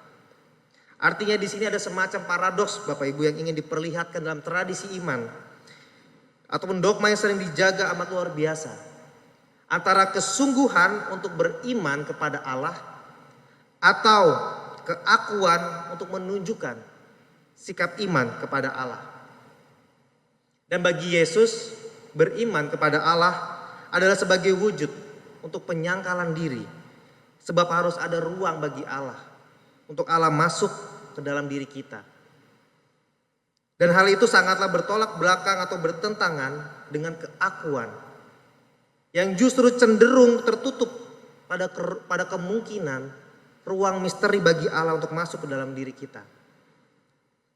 Artinya di sini ada semacam paradoks Bapak Ibu yang ingin diperlihatkan dalam tradisi iman ataupun dogma yang sering dijaga amat luar biasa. Antara kesungguhan untuk beriman kepada Allah atau keakuan untuk menunjukkan sikap iman kepada Allah. Dan bagi Yesus, beriman kepada Allah adalah sebagai wujud untuk penyangkalan diri. Sebab harus ada ruang bagi Allah, untuk Allah masuk ke dalam diri kita. Dan hal itu sangatlah bertolak belakang atau bertentangan dengan keakuan yang justru cenderung tertutup pada kemungkinan ruang misteri bagi Allah untuk masuk ke dalam diri kita.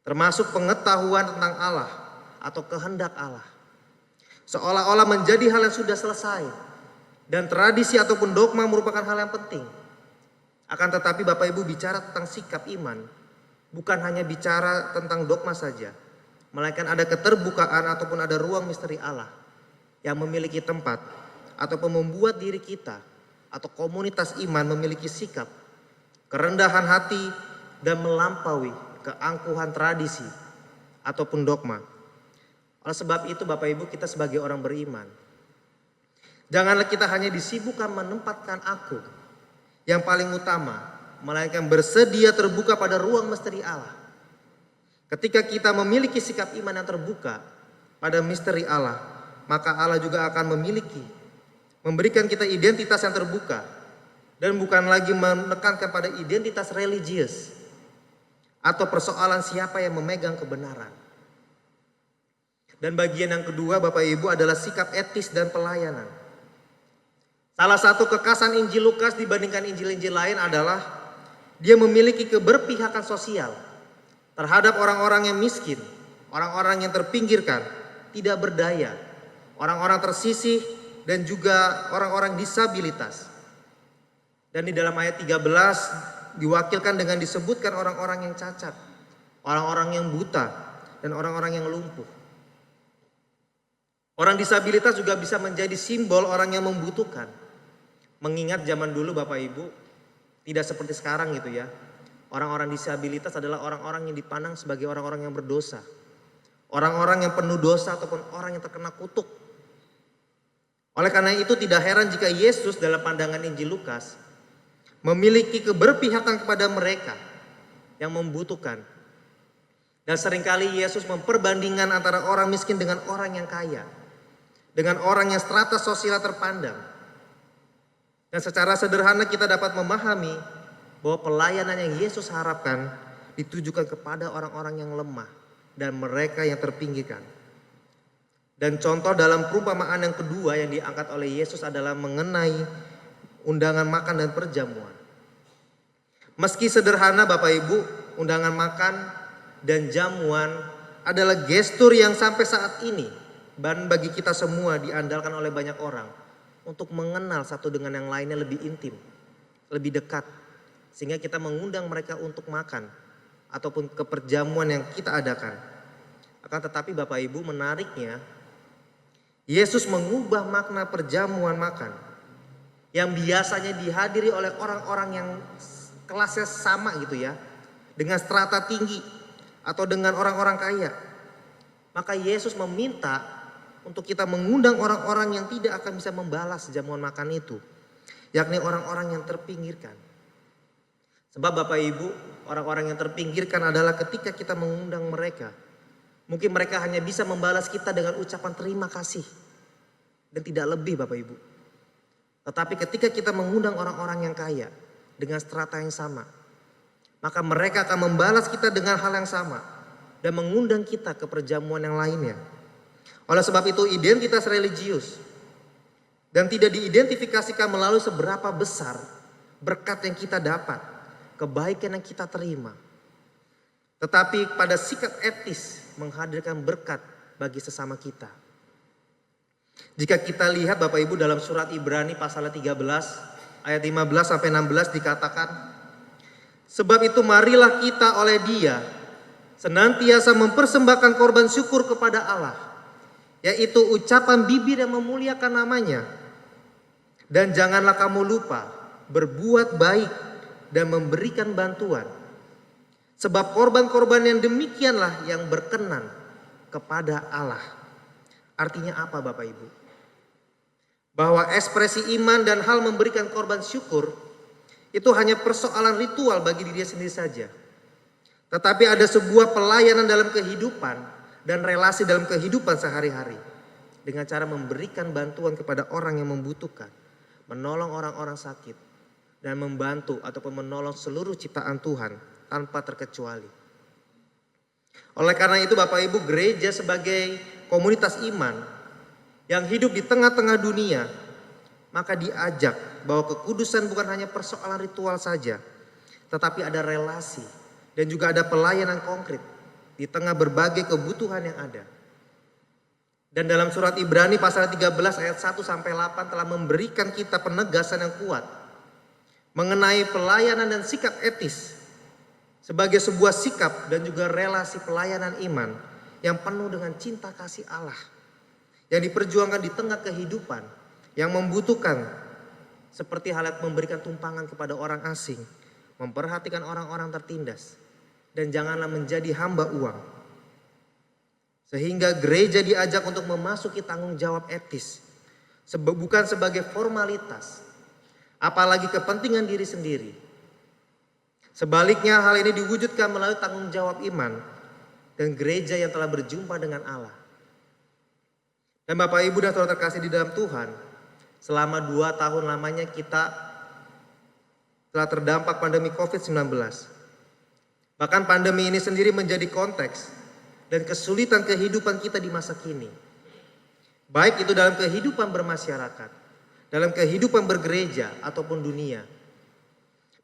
Termasuk pengetahuan tentang Allah atau kehendak Allah. Seolah-olah menjadi hal yang sudah selesai. Dan tradisi ataupun dogma merupakan hal yang penting. Akan tetapi Bapak Ibu bicara tentang sikap iman, bukan hanya bicara tentang dogma saja. Melainkan ada keterbukaan ataupun ada ruang misteri Allah yang memiliki tempat ataupun membuat diri kita atau komunitas iman memiliki sikap, kerendahan hati dan melampaui keangkuhan tradisi ataupun dogma. Oleh sebab itu Bapak Ibu, kita sebagai orang beriman, janganlah kita hanya disibukkan menempatkan aku yang paling utama, melainkan bersedia terbuka pada ruang misteri Allah. Ketika kita memiliki sikap iman yang terbuka pada misteri Allah, maka Allah juga akan memberikan kita identitas yang terbuka dan bukan lagi menekankan pada identitas religius atau persoalan siapa yang memegang kebenaran. Dan bagian yang kedua Bapak Ibu adalah sikap etis dan pelayanan. Salah satu kekhasan Injil Lukas dibandingkan Injil-Injil lain adalah dia memiliki keberpihakan sosial terhadap orang-orang yang miskin, orang-orang yang terpinggirkan, tidak berdaya, orang-orang tersisih, dan juga orang-orang disabilitas. Dan di dalam ayat 13 diwakilkan dengan disebutkan orang-orang yang cacat, orang-orang yang buta, dan orang-orang yang lumpuh. Orang disabilitas juga bisa menjadi simbol orang yang membutuhkan. Mengingat zaman dulu Bapak Ibu, tidak seperti sekarang gitu ya. Orang-orang disabilitas adalah orang-orang yang dipandang sebagai orang-orang yang berdosa. Orang-orang yang penuh dosa ataupun orang yang terkena kutuk. Oleh karena itu tidak heran jika Yesus dalam pandangan Injil Lukas memiliki keberpihakan kepada mereka yang membutuhkan. Dan seringkali Yesus memperbandingkan antara orang miskin dengan orang yang kaya. Dengan orang yang strata sosial terpandang. Dan secara sederhana kita dapat memahami bahwa pelayanan yang Yesus harapkan ditujukan kepada orang-orang yang lemah dan mereka yang terpinggirkan. Dan contoh dalam perumpamaan yang kedua yang diangkat oleh Yesus adalah mengenai undangan makan dan perjamuan. Meski sederhana Bapak Ibu, undangan makan dan jamuan adalah gestur yang sampai saat ini dan bagi kita semua diandalkan oleh banyak orang untuk mengenal satu dengan yang lainnya lebih intim, lebih dekat. Sehingga kita mengundang mereka untuk makan ataupun ke perjamuan yang kita adakan. Akan tetapi Bapak Ibu, menariknya Yesus mengubah makna perjamuan makan yang biasanya dihadiri oleh orang-orang yang kelasnya sama gitu ya, dengan strata tinggi atau dengan orang-orang kaya. Maka Yesus meminta untuk kita mengundang orang-orang yang tidak akan bisa membalas jamuan makan itu, yakni orang-orang yang terpinggirkan. Sebab Bapak Ibu, orang-orang yang terpinggirkan adalah ketika kita mengundang mereka, mungkin mereka hanya bisa membalas kita dengan ucapan terima kasih dan tidak lebih Bapak Ibu. Tetapi ketika kita mengundang orang-orang yang kaya dengan strata yang sama, maka mereka akan membalas kita dengan hal yang sama dan mengundang kita ke perjamuan yang lainnya. Oleh sebab itu identitas religius dan tidak diidentifikasikan melalui seberapa besar berkat yang kita dapat, kebaikan yang kita terima. Tetapi pada sikap etis menghadirkan berkat bagi sesama kita. Jika kita lihat Bapak Ibu dalam surat Ibrani pasal 13 ayat 15 sampai 16 dikatakan, sebab itu marilah kita oleh Dia senantiasa mempersembahkan korban syukur kepada Allah, yaitu ucapan bibir yang memuliakan namanya. Dan janganlah kamu lupa berbuat baik dan memberikan bantuan, sebab korban-korban yang demikianlah yang berkenan kepada Allah. Artinya apa Bapak Ibu? Bahwa ekspresi iman dan hal memberikan korban syukur itu hanya persoalan ritual bagi diri sendiri saja. Tetapi ada sebuah pelayanan dalam kehidupan dan relasi dalam kehidupan sehari-hari. Dengan cara memberikan bantuan kepada orang yang membutuhkan, menolong orang-orang sakit, dan membantu ataupun menolong seluruh ciptaan Tuhan tanpa terkecuali. Oleh karena itu Bapak Ibu, gereja sebagai komunitas iman yang hidup di tengah-tengah dunia, maka diajak bahwa kekudusan bukan hanya persoalan ritual saja, tetapi ada relasi dan juga ada pelayanan konkret di tengah berbagai kebutuhan yang ada. Dan dalam surat Ibrani pasal 13 ayat 1 sampai 8 telah memberikan kita penegasan yang kuat mengenai pelayanan dan sikap etis sebagai sebuah sikap dan juga relasi pelayanan iman yang penuh dengan cinta kasih Allah yang diperjuangkan di tengah kehidupan yang membutuhkan, seperti halnya memberikan tumpangan kepada orang asing, memperhatikan orang-orang tertindas, dan janganlah menjadi hamba uang. Sehingga gereja diajak untuk memasuki tanggung jawab etis, bukan sebagai formalitas, apalagi kepentingan diri sendiri. Sebaliknya hal ini diwujudkan melalui tanggung jawab iman dan gereja yang telah berjumpa dengan Allah. Dan Bapak Ibu dan Saudara terkasih di dalam Tuhan, selama 2 tahun lamanya kita telah terdampak pandemi COVID-19. Bahkan pandemi ini sendiri menjadi konteks dan kesulitan kehidupan kita di masa kini. Baik itu dalam kehidupan bermasyarakat, dalam kehidupan bergereja ataupun dunia.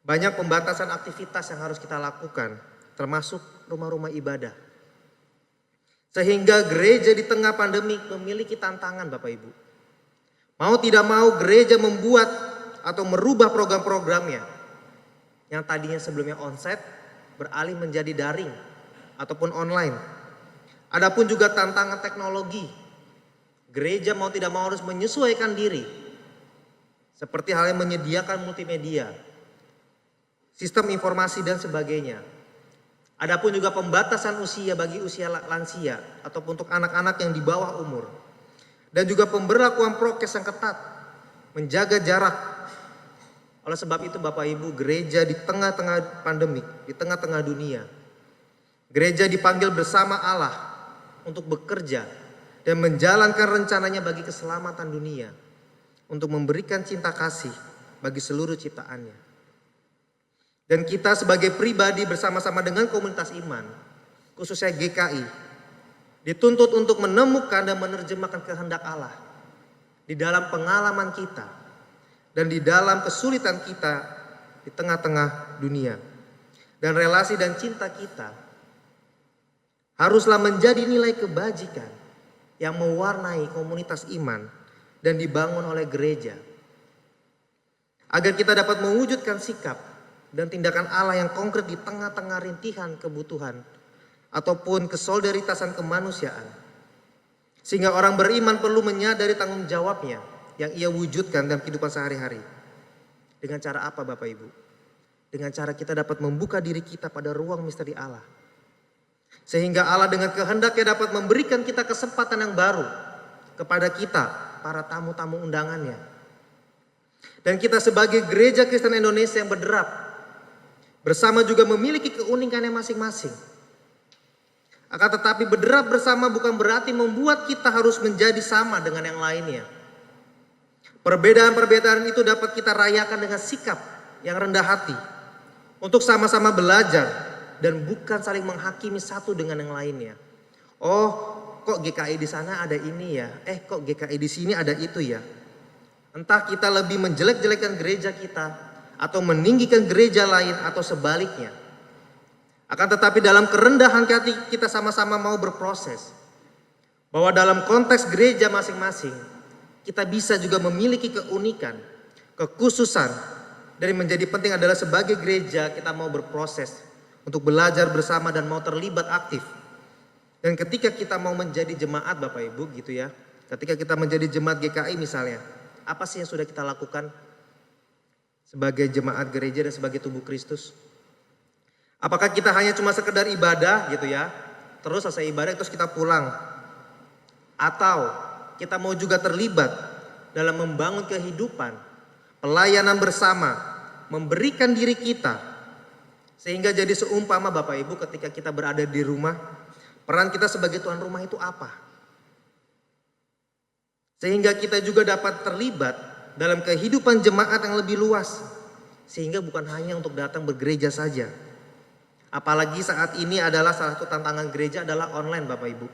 Banyak pembatasan aktivitas yang harus kita lakukan, termasuk rumah-rumah ibadah. Sehingga gereja di tengah pandemi memiliki tantangan Bapak Ibu. Mau tidak mau gereja membuat atau merubah program-programnya yang tadinya sebelumnya onsite beralih menjadi daring ataupun online. Adapun juga tantangan teknologi. Gereja mau tidak mau harus menyesuaikan diri. Seperti halnya menyediakan multimedia, sistem informasi dan sebagainya. Adapun juga pembatasan usia bagi usia lansia ataupun untuk anak-anak yang di bawah umur. Dan juga pemberlakuan prokes yang ketat, menjaga jarak. Oleh sebab itu Bapak Ibu, gereja di tengah-tengah pandemi, di tengah-tengah dunia, gereja dipanggil bersama Allah untuk bekerja dan menjalankan rencananya bagi keselamatan dunia, untuk memberikan cinta kasih bagi seluruh ciptaannya. Dan kita sebagai pribadi bersama-sama dengan komunitas iman, khususnya GKI, dituntut untuk menemukan dan menerjemahkan kehendak Allah di dalam pengalaman kita dan di dalam kesulitan kita di tengah-tengah dunia. Dan relasi dan cinta kita haruslah menjadi nilai kebajikan yang mewarnai komunitas iman dan dibangun oleh gereja, agar kita dapat mewujudkan sikap dan tindakan Allah yang konkret di tengah-tengah rintihan kebutuhan ataupun kesolidaritasan kemanusiaan. Sehingga orang beriman perlu menyadari tanggung jawabnya yang ia wujudkan dalam kehidupan sehari-hari. Dengan cara apa Bapak Ibu? Dengan cara kita dapat membuka diri kita pada ruang misteri Allah. Sehingga Allah dengan kehendaknya dapat memberikan kita kesempatan yang baru kepada kita, para tamu-tamu undangannya. Dan kita sebagai gereja Kristen Indonesia yang berderap, bersama juga memiliki keunikannya masing-masing. Akan tetapi berderap bersama bukan berarti membuat kita harus menjadi sama dengan yang lainnya. Perbedaan-perbedaan itu dapat kita rayakan dengan sikap yang rendah hati, untuk sama-sama belajar dan bukan saling menghakimi satu dengan yang lainnya. Oh, kok GKI di sana ada ini ya? Kok GKI di sini ada itu ya? Entah kita lebih menjelek-jelekan gereja kita atau meninggikan gereja lain atau sebaliknya. Akan tetapi dalam kerendahan hati kita sama-sama mau berproses bahwa dalam konteks gereja masing-masing, kita bisa juga memiliki keunikan, kekhususan, dan yang menjadi penting adalah sebagai gereja kita mau berproses untuk belajar bersama dan mau terlibat aktif. Dan ketika kita mau menjadi jemaat Bapak Ibu gitu ya, ketika kita menjadi jemaat GKI misalnya, apa sih yang sudah kita lakukan sebagai jemaat gereja dan sebagai tubuh Kristus? Apakah kita hanya cuma sekedar ibadah gitu ya, terus selesai ibadah terus kita pulang? Atau kita mau juga terlibat dalam membangun kehidupan, pelayanan bersama, memberikan diri kita, sehingga jadi seumpama Bapak Ibu ketika kita berada di rumah, peran kita sebagai tuan rumah itu apa? Sehingga kita juga dapat terlibat dalam kehidupan jemaat yang lebih luas, sehingga bukan hanya untuk datang bergereja saja. Apalagi saat ini adalah salah satu tantangan gereja adalah online Bapak Ibu.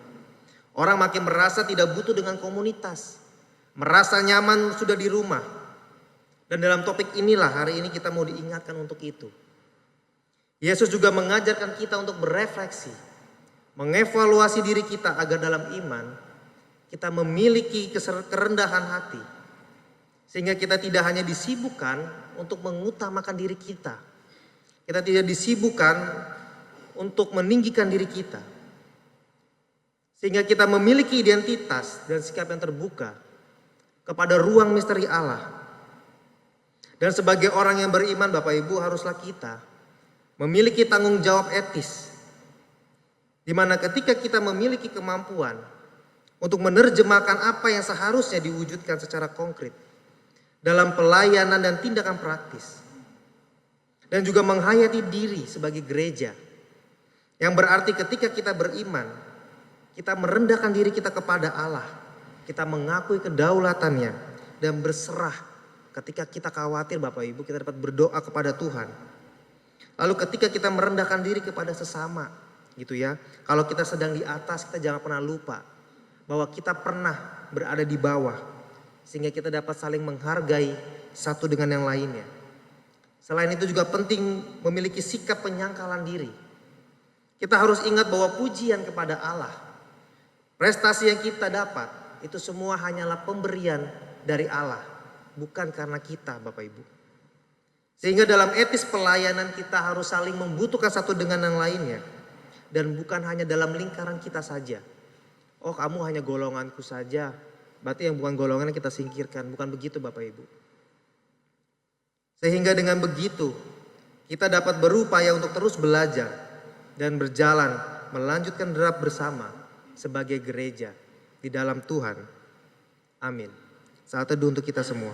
Orang makin merasa tidak butuh dengan komunitas, merasa nyaman sudah di rumah. Dan dalam topik inilah hari ini kita mau diingatkan untuk itu. Yesus juga mengajarkan kita untuk berefleksi, mengevaluasi diri kita agar dalam iman kita memiliki kerendahan hati. Sehingga kita tidak hanya disibukkan untuk mengutamakan diri kita. Kita tidak disibukkan untuk meninggikan diri kita. Sehingga kita memiliki identitas dan sikap yang terbuka kepada ruang misteri Allah. Dan sebagai orang yang beriman Bapak Ibu haruslah kita memiliki tanggung jawab etis. Di mana ketika kita memiliki kemampuan untuk menerjemahkan apa yang seharusnya diwujudkan secara konkret dalam pelayanan dan tindakan praktis. Dan juga menghayati diri sebagai gereja. Yang berarti ketika kita beriman, kita merendahkan diri kita kepada Allah. Kita mengakui kedaulatannya dan berserah. Ketika kita khawatir Bapak Ibu, kita dapat berdoa kepada Tuhan. Lalu ketika kita merendahkan diri kepada sesama, gitu ya. Kalau kita sedang di atas, kita jangan pernah lupa bahwa kita pernah berada di bawah. Sehingga kita dapat saling menghargai satu dengan yang lainnya. Selain itu juga penting memiliki sikap penyangkalan diri. Kita harus ingat bahwa pujian kepada Allah, prestasi yang kita dapat, itu semua hanyalah pemberian dari Allah. Bukan karena kita Bapak Ibu. Sehingga dalam etis pelayanan kita harus saling membutuhkan satu dengan yang lainnya. Dan bukan hanya dalam lingkaran kita saja. Oh kamu hanya golonganku saja. Berarti yang bukan golongan kita singkirkan. Bukan begitu Bapak Ibu. Sehingga dengan begitu kita dapat berupaya untuk terus belajar. Dan berjalan melanjutkan derap bersama sebagai gereja di dalam Tuhan. Amin. Saat teduh untuk kita semua.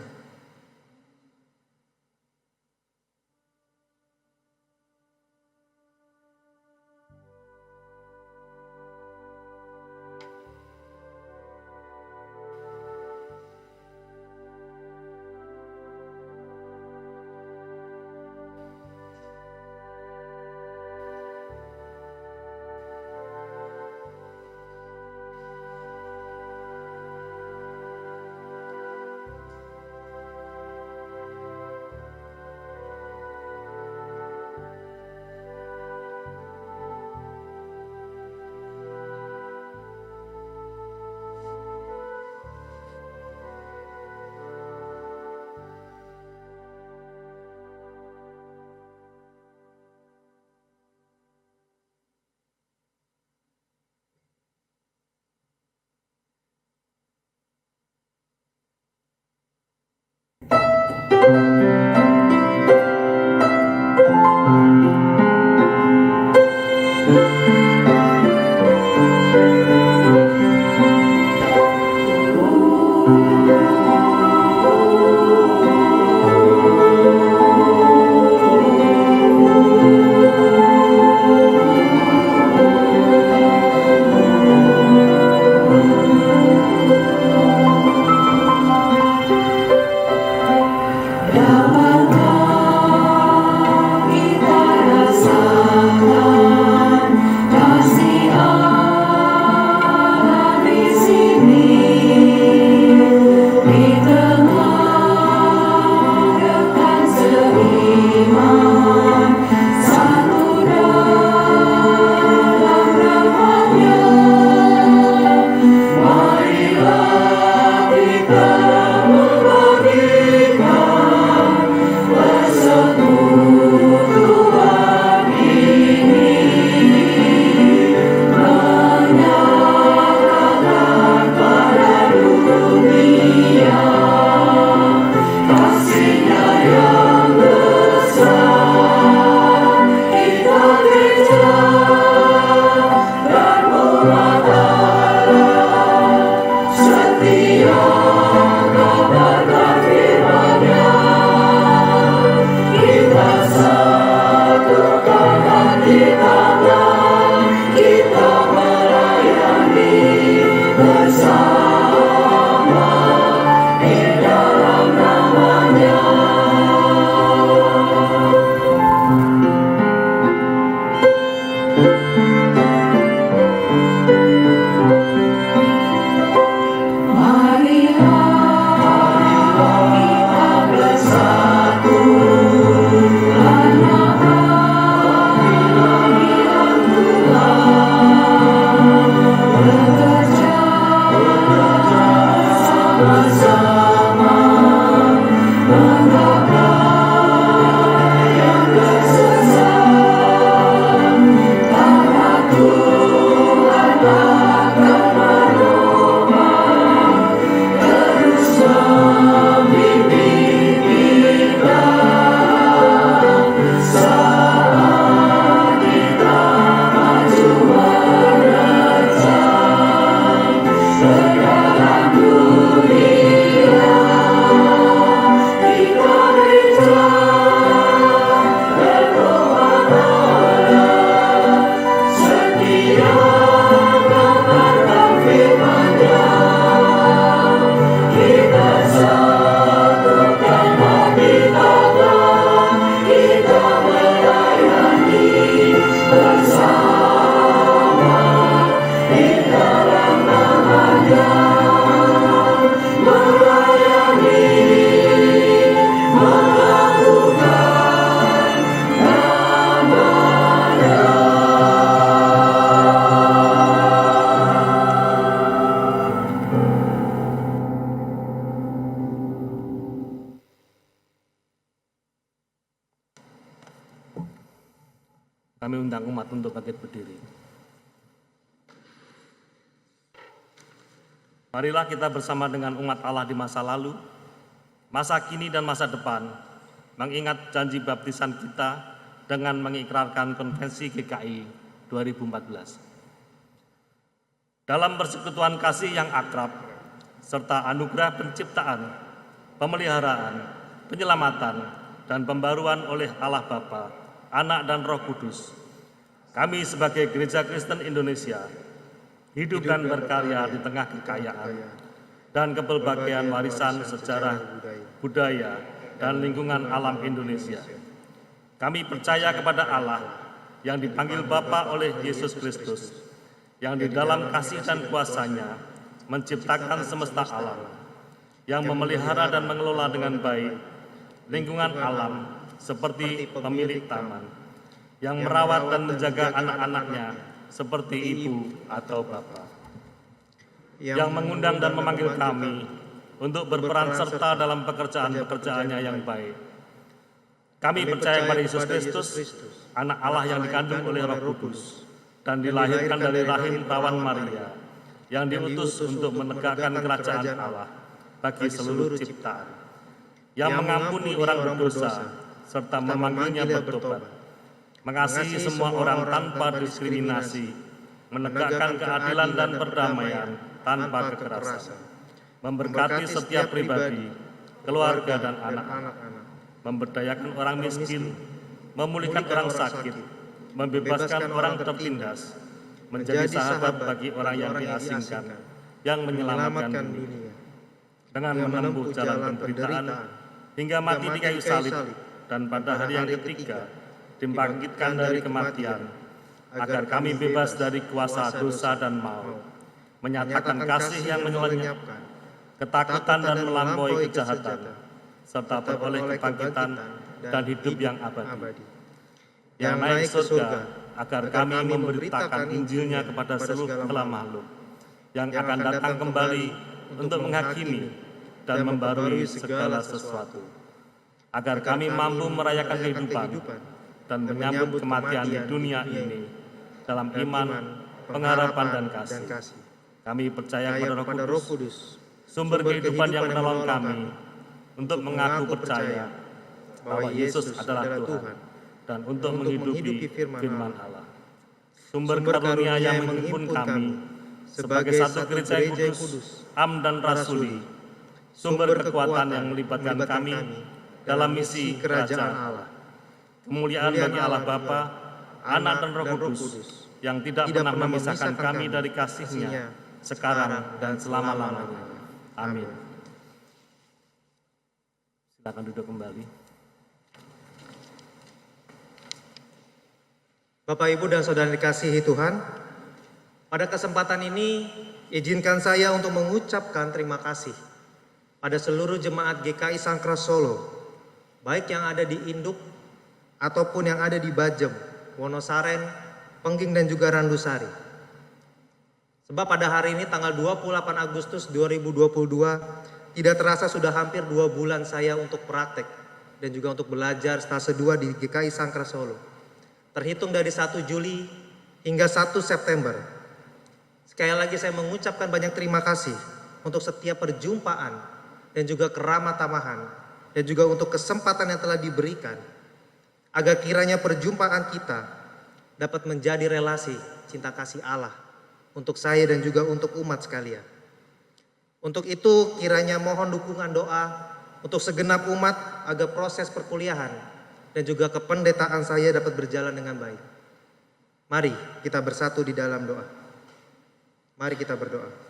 Kami undang umat untuk bangkit berdiri. Marilah kita bersama dengan umat Allah di masa lalu, masa kini dan masa depan, mengingat janji baptisan kita dengan mengikrarkan Konvensi GKI 2014. Dalam persekutuan kasih yang akrab, serta anugerah penciptaan, pemeliharaan, penyelamatan, dan pembaruan oleh Allah Bapa, Anak dan Roh Kudus, kami sebagai Gereja Kristen Indonesia hidup dan berkarya di tengah kekayaan dan kepelbagaian warisan sejarah, budaya, dan lingkungan alam Indonesia. Kami percaya kepada Allah yang dipanggil Bapa oleh Yesus Kristus, yang di dalam kasih dan kuasa-Nya menciptakan semesta alam, yang memelihara dan mengelola dengan baik lingkungan alam seperti pemilik taman, yang merawat dan menjaga anak-anaknya seperti ibu atau bapak, yang mengundang dan memanggil kami untuk berperan serta dalam pekerjaan-pekerjaannya yang baik. Kami percaya pada Yesus Kristus, Anak Allah yang dikandung oleh Roh Kudus dan dilahirkan dari rahim perawan Maria, yang diutus untuk menegakkan kerajaan Allah bagi seluruh ciptaan, yang mengampuni orang berdosa serta memanggilnya bertobat, mengasihi semua orang tanpa diskriminasi, menegakkan keadilan dan perdamaian tanpa kekerasan, memberkati setiap pribadi, keluarga dan anak-anak, memberdayakan orang miskin, memulihkan orang sakit, membebaskan orang tertindas, menjadi sahabat bagi orang yang diasingkan, yang menyelamatkan dunia, dengan menempuh jalan penderitaan hingga mati di kayu salib, dan pada hari yang ketiga dibangkitkan dari kematian, agar kami bebas dari kuasa dosa dan maut, menyatakan kasih yang menyelenyapkan, ketakutan dan melampaui kejahatan, serta beroleh kebangkitan dan hidup yang abadi, yang naik surga, agar kami memberitakan Injilnya kepada seluruh makhluk, yang akan datang kembali untuk menghakimi dan membarui segala sesuatu, agar kami mampu merayakan kehidupan dan menyambut kematian di dunia ini dalam iman, pengharapan, dan kasih. Kami percaya kepada Roh Kudus, sumber kehidupan yang menolong kami untuk mengaku percaya bahwa Yesus adalah Tuhan dan untuk menghidupi firman Allah. Sumber karunia yang menghimpun kami sebagai satu gereja kudus, am dan rasuli, sumber kekuatan yang melibatkan kami dalam misi kerajaan Allah. Kemuliaan bagi Allah Bapa, Anak dan Roh Kudus, yang tidak pernah memisahkan kami dari kasih-Nya sekarang dan selama-lamanya. Amin. Silakan duduk kembali. Bapak, Ibu, dan Saudara dikasihi Tuhan, pada kesempatan ini izinkan saya untuk mengucapkan terima kasih pada seluruh jemaat GKI Sangkras Solo, baik yang ada di Induk ataupun yang ada di Bajem, Wonosaren, Pengging, dan juga Randusari. Sebab pada hari ini tanggal 28 Agustus 2022 tidak terasa sudah hampir 2 bulan saya untuk praktek dan juga untuk belajar stase 2 di GKI Sangkras Solo. Terhitung dari 1 Juli hingga 1 September. Sekali lagi saya mengucapkan banyak terima kasih untuk setiap perjumpaan dan juga keramah tamahan dan juga untuk kesempatan yang telah diberikan agar kiranya perjumpaan kita dapat menjadi relasi cinta kasih Allah untuk saya dan juga untuk umat sekalian. Untuk itu kiranya mohon dukungan doa untuk segenap umat agar proses perkuliahan dan juga kependetaan saya dapat berjalan dengan baik. Mari kita bersatu di dalam doa. Mari kita berdoa.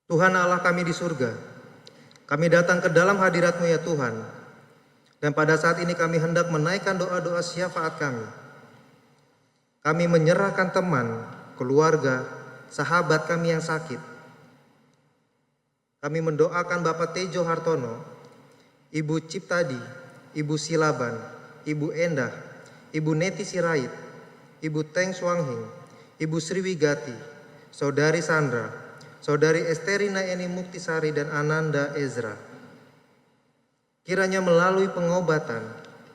Tuhan Allah kami di surga, kami datang ke dalam hadirat-Mu ya Tuhan. Dan pada saat ini kami hendak menaikkan doa-doa syafaat kami. Kami menyerahkan teman, keluarga, sahabat kami yang sakit. Kami mendoakan Bapak Tejo Hartono, Ibu Ciptadi, Ibu Silaban, Ibu Endah, Ibu Neti Sirait, Ibu Teng Suanghing, Ibu Sriwigati, Saudari Sandra, Saudari Esterina Eni Muktisari, dan Ananda Ezra. Kiranya melalui pengobatan,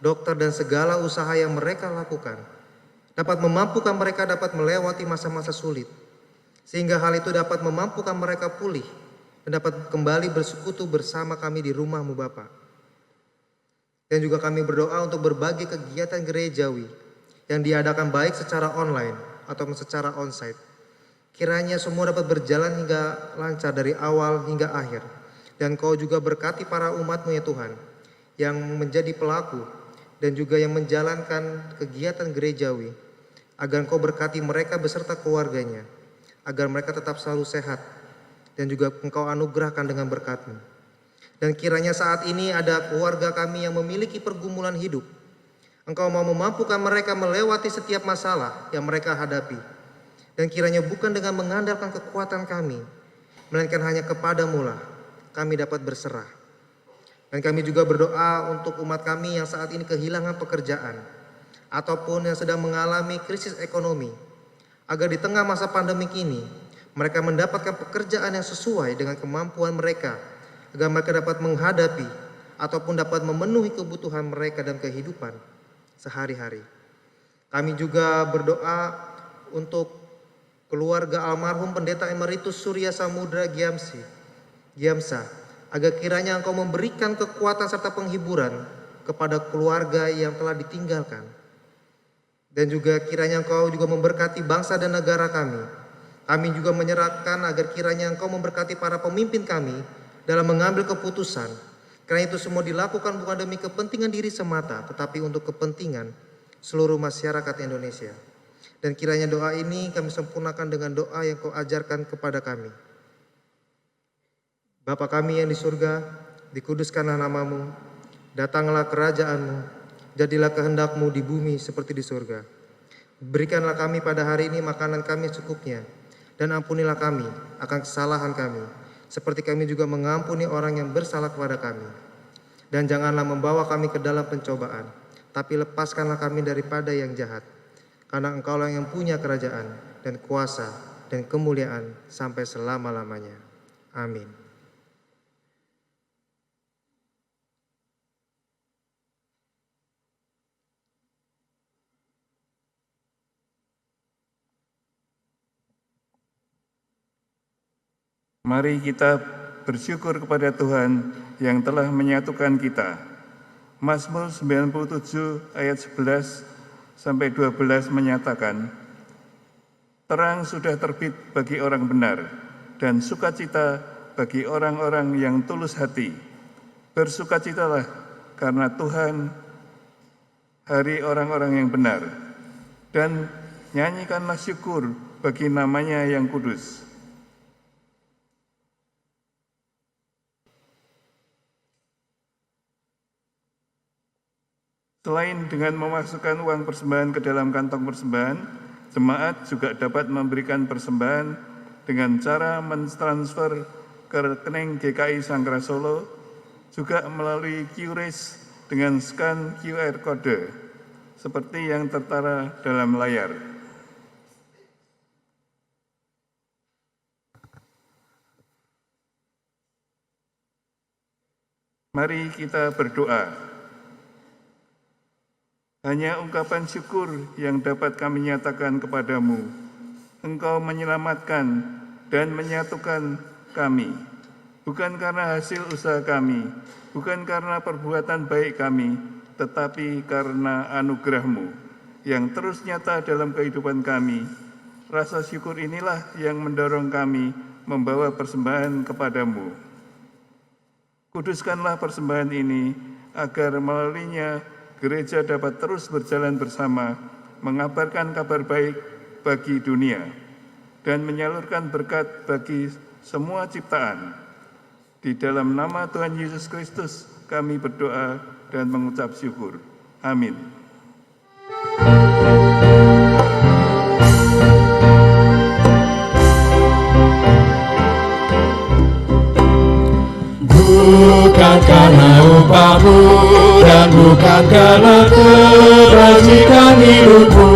dokter, dan segala usaha yang mereka lakukan dapat memampukan mereka dapat melewati masa-masa sulit, sehingga hal itu dapat memampukan mereka pulih dan dapat kembali bersekutu bersama kami di rumah-Mu Bapa. Dan juga kami berdoa untuk berbagai kegiatan gerejawi yang diadakan baik secara online atau secara onsite. Kiranya semua dapat berjalan hingga lancar dari awal hingga akhir. Dan Kau juga berkati para umat-Mu ya Tuhan, yang menjadi pelaku dan juga yang menjalankan kegiatan gerejawi, agar Kau berkati mereka beserta keluarganya, agar mereka tetap selalu sehat, dan juga Engkau anugerahkan dengan berkat-Mu. Dan kiranya saat ini ada keluarga kami yang memiliki pergumulan hidup. Engkau mau memampukan mereka melewati setiap masalah yang mereka hadapi. Dan kiranya bukan dengan mengandalkan kekuatan kami, melainkan hanya kepada-Mu lah kami dapat berserah. Dan kami juga berdoa untuk umat kami yang saat ini kehilangan pekerjaan, ataupun yang sedang mengalami krisis ekonomi, agar di tengah masa pandemik ini, mereka mendapatkan pekerjaan yang sesuai dengan kemampuan mereka, agar mereka dapat menghadapi ataupun dapat memenuhi kebutuhan mereka dan kehidupan sehari-hari. Kami juga berdoa untuk keluarga almarhum Pendeta Emeritus Surya Samudra Giamsa, agar kiranya Engkau memberikan kekuatan serta penghiburan kepada keluarga yang telah ditinggalkan. Dan juga kiranya Engkau juga memberkati bangsa dan negara kami. Kami juga menyerahkan agar kiranya Engkau memberkati para pemimpin kami dalam mengambil keputusan. Karena itu semua dilakukan bukan demi kepentingan diri semata, tetapi untuk kepentingan seluruh masyarakat Indonesia. Dan kiranya doa ini kami sempurnakan dengan doa yang Kau ajarkan kepada kami. Bapa kami yang di surga, dikuduskanlah nama-Mu, datanglah kerajaan-Mu, jadilah kehendak-Mu di bumi seperti di surga. Berikanlah kami pada hari ini makanan kami secukupnya, dan ampunilah kami akan kesalahan kami, seperti kami juga mengampuni orang yang bersalah kepada kami. Dan janganlah membawa kami ke dalam pencobaan, tapi lepaskanlah kami daripada yang jahat. Karena Engkaulah yang punya kerajaan dan kuasa dan kemuliaan sampai selama-lamanya. Amin. Mari kita bersyukur kepada Tuhan yang telah menyatukan kita. Mazmur 97 ayat 11 sampai 12 menyatakan, terang sudah terbit bagi orang benar dan sukacita bagi orang-orang yang tulus hati. Bersukacitalah karena Tuhan hari orang-orang yang benar, dan nyanyikanlah syukur bagi namanya yang kudus. Selain dengan memasukkan uang persembahan ke dalam kantong persembahan, jemaat juga dapat memberikan persembahan dengan cara mentransfer ke rekening GKI Sangkara Solo, juga melalui QRIS dengan scan QR Code, seperti yang tertara dalam layar. Mari kita berdoa. Hanya ungkapan syukur yang dapat kami nyatakan kepadamu. Engkau menyelamatkan dan menyatukan kami, bukan karena hasil usaha kami, bukan karena perbuatan baik kami, tetapi karena anugerah-Mu yang terus nyata dalam kehidupan kami. Rasa syukur inilah yang mendorong kami membawa persembahan kepadamu. Kuduskanlah persembahan ini, agar melaluinya gereja dapat terus berjalan bersama, mengabarkan kabar baik bagi dunia, dan menyalurkan berkat bagi semua ciptaan. Di dalam nama Tuhan Yesus Kristus kami berdoa dan mengucap syukur. Amin. Bukan karena upahmu dan bukan karena kebajikan hidupmu,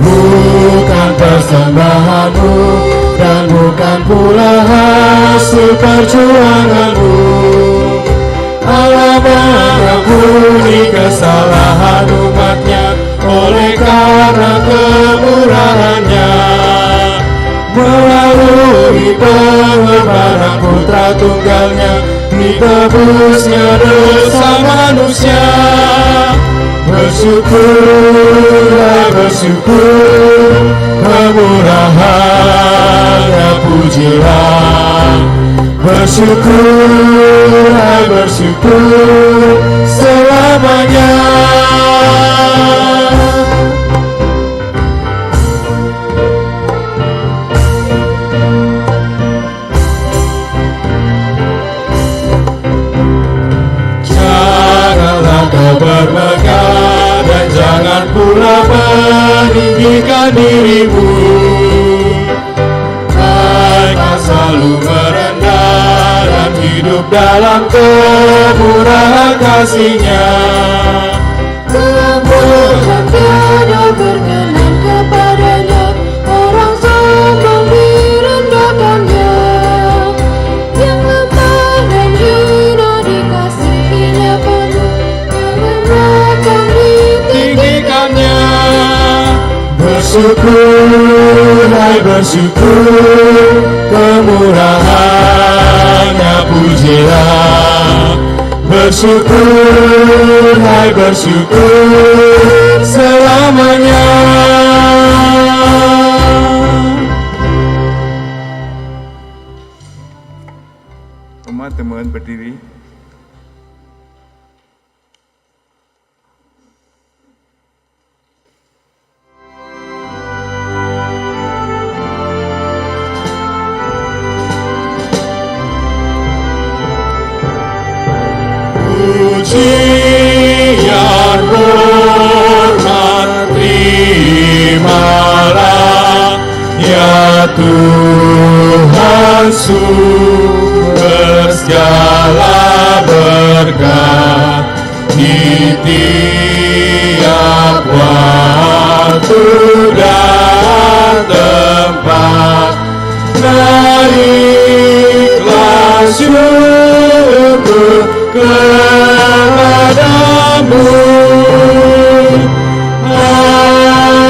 bukan persembahanmu dan bukan pula hasil perjuanganmu. Allah mengampuni kesalahan umatnya oleh karena kemurahannya. Melalui pengorbanan putra tunggalnya, ditebusnya dosa manusia. Bersyukurlah, bersyukur, kemurahannya pujilah. Bersyukurlah, bersyukur, selamanya. Bermegah dan jangan pula meninggikan dirimu. Mereka selalu merendah dan hidup dalam kemurahan kasih-Nya. Lembut dan tiada berkenan kepadanya, orang sombong direndahkannya. Yang lemah dan hina dikasihinya penuh, tinggikannya. Bersyukur, hai bersyukur, kemurahannya pujilah. Bersyukur, hai bersyukur, selamanya. Umat mohon berdiri. Pujian hormat terimalah, ya Tuhan sumber segala berkat di tiap waktu dan tempat. Naiklah syukur kepadamu. Amin.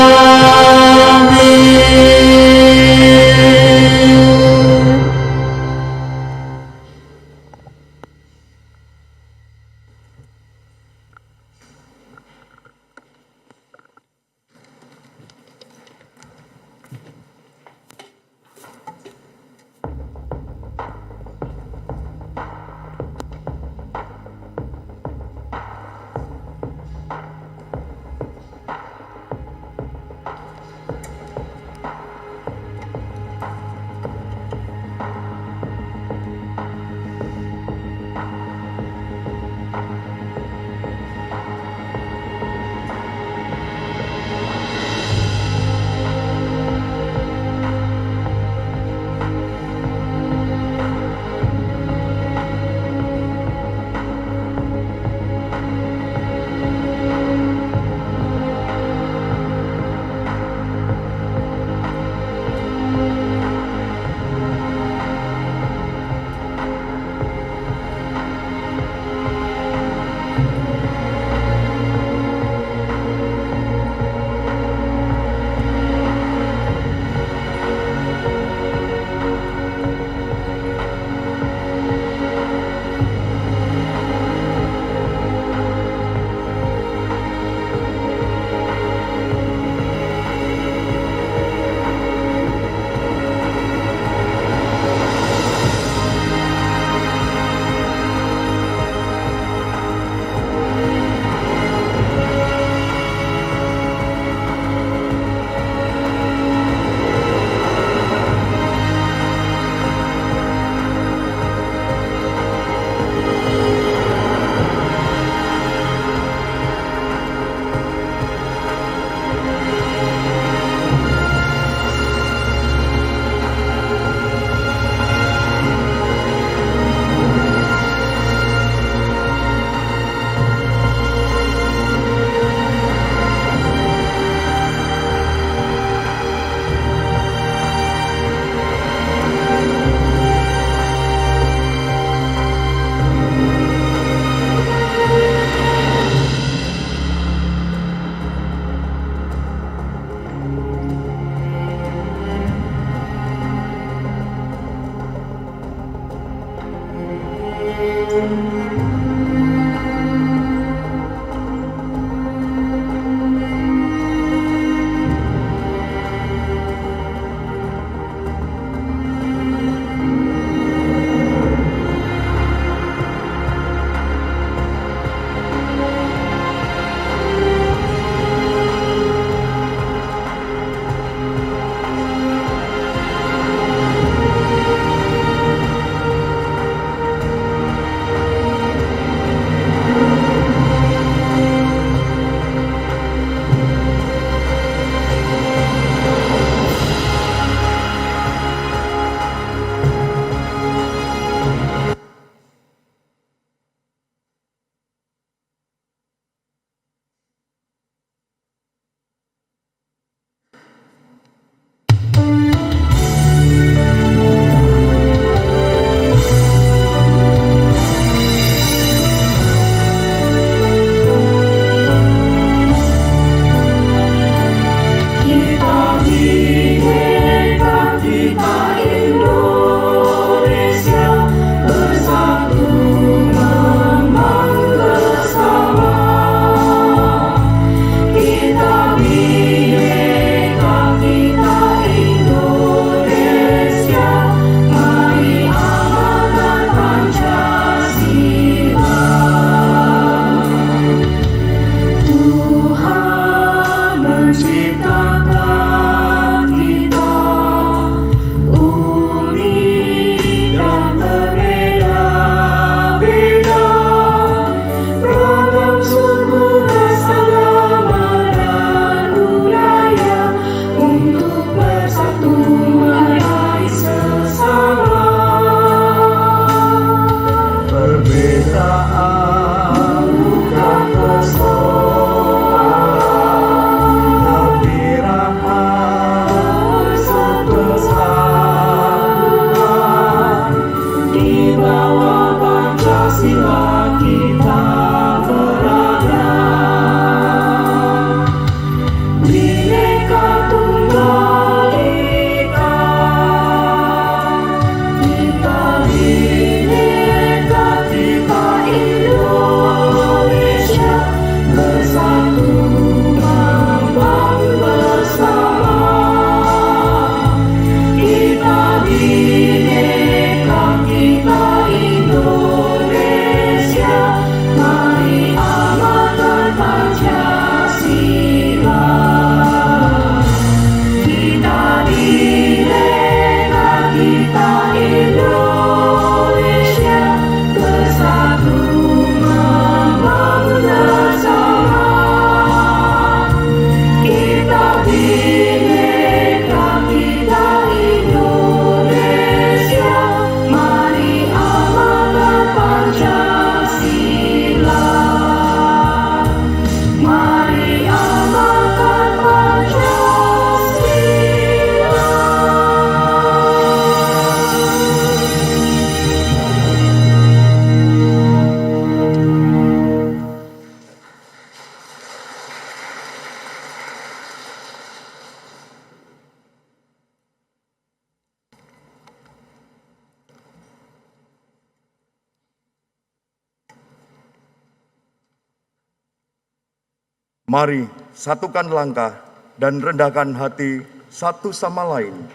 Mari satukan langkah dan rendahkan hati satu sama lain.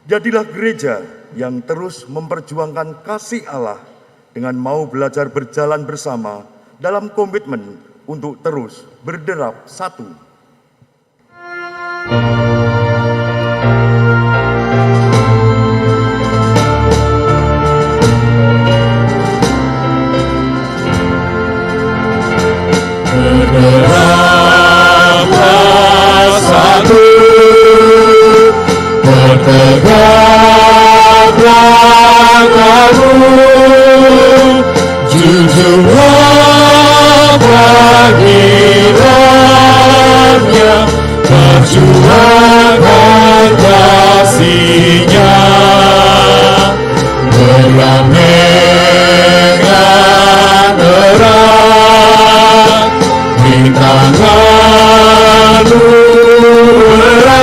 Jadilah gereja yang terus memperjuangkan kasih Allah dengan mau belajar berjalan bersama dalam komitmen untuk terus berderap satu. Berderaplah satu, bertegaklah kamu, junjunglah panggilannya, perjuangkan kasihnya, bergandengan erat di tangan berat,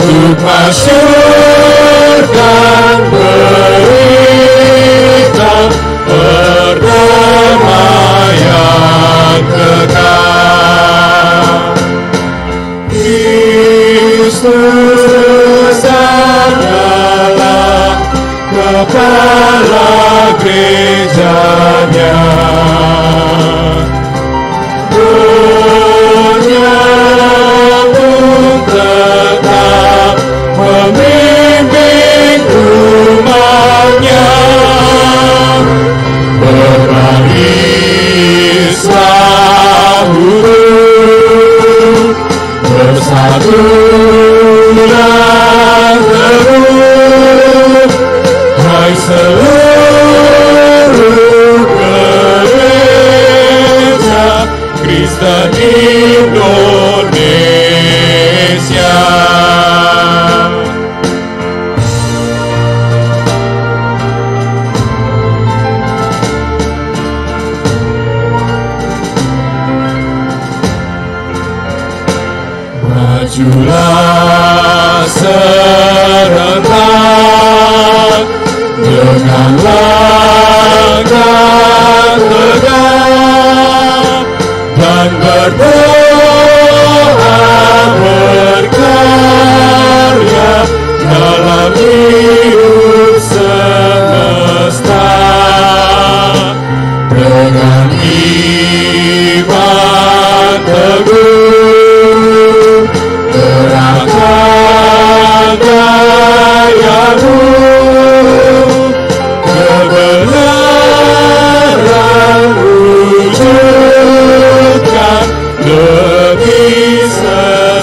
untuk masyurkan berita perdamaian kekal. Kristus adalah kepala gerejanya. Menyambung tetap memimpin umatnya, berbarislah huruf, bersatulah terus, hai seluruh majulah serentak dengan langkah tegak dan berdoa berkarya dalam hidup semesta dengan iman teguh gerakan dayamu kebenaran wujudkan demi sesamamu.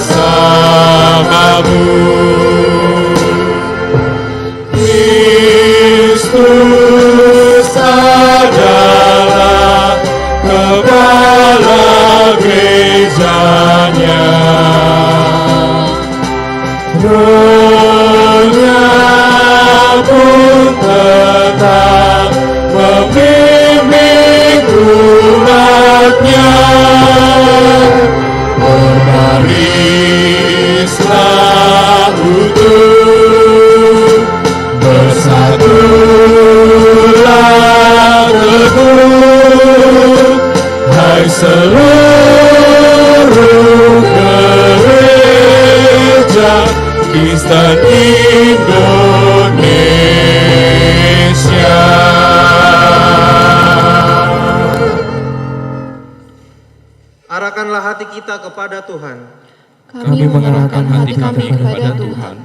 Kristus adalah kepala gerejanya, Rohnya pun tetap membimbing umatnya. Berbarislah utuh, bersatulah teguh, hai seluruh gereja Kristen Indonesia. Arahkanlah hati kita kepada Tuhan. Kami mengarahkan hati kami kepada Tuhan.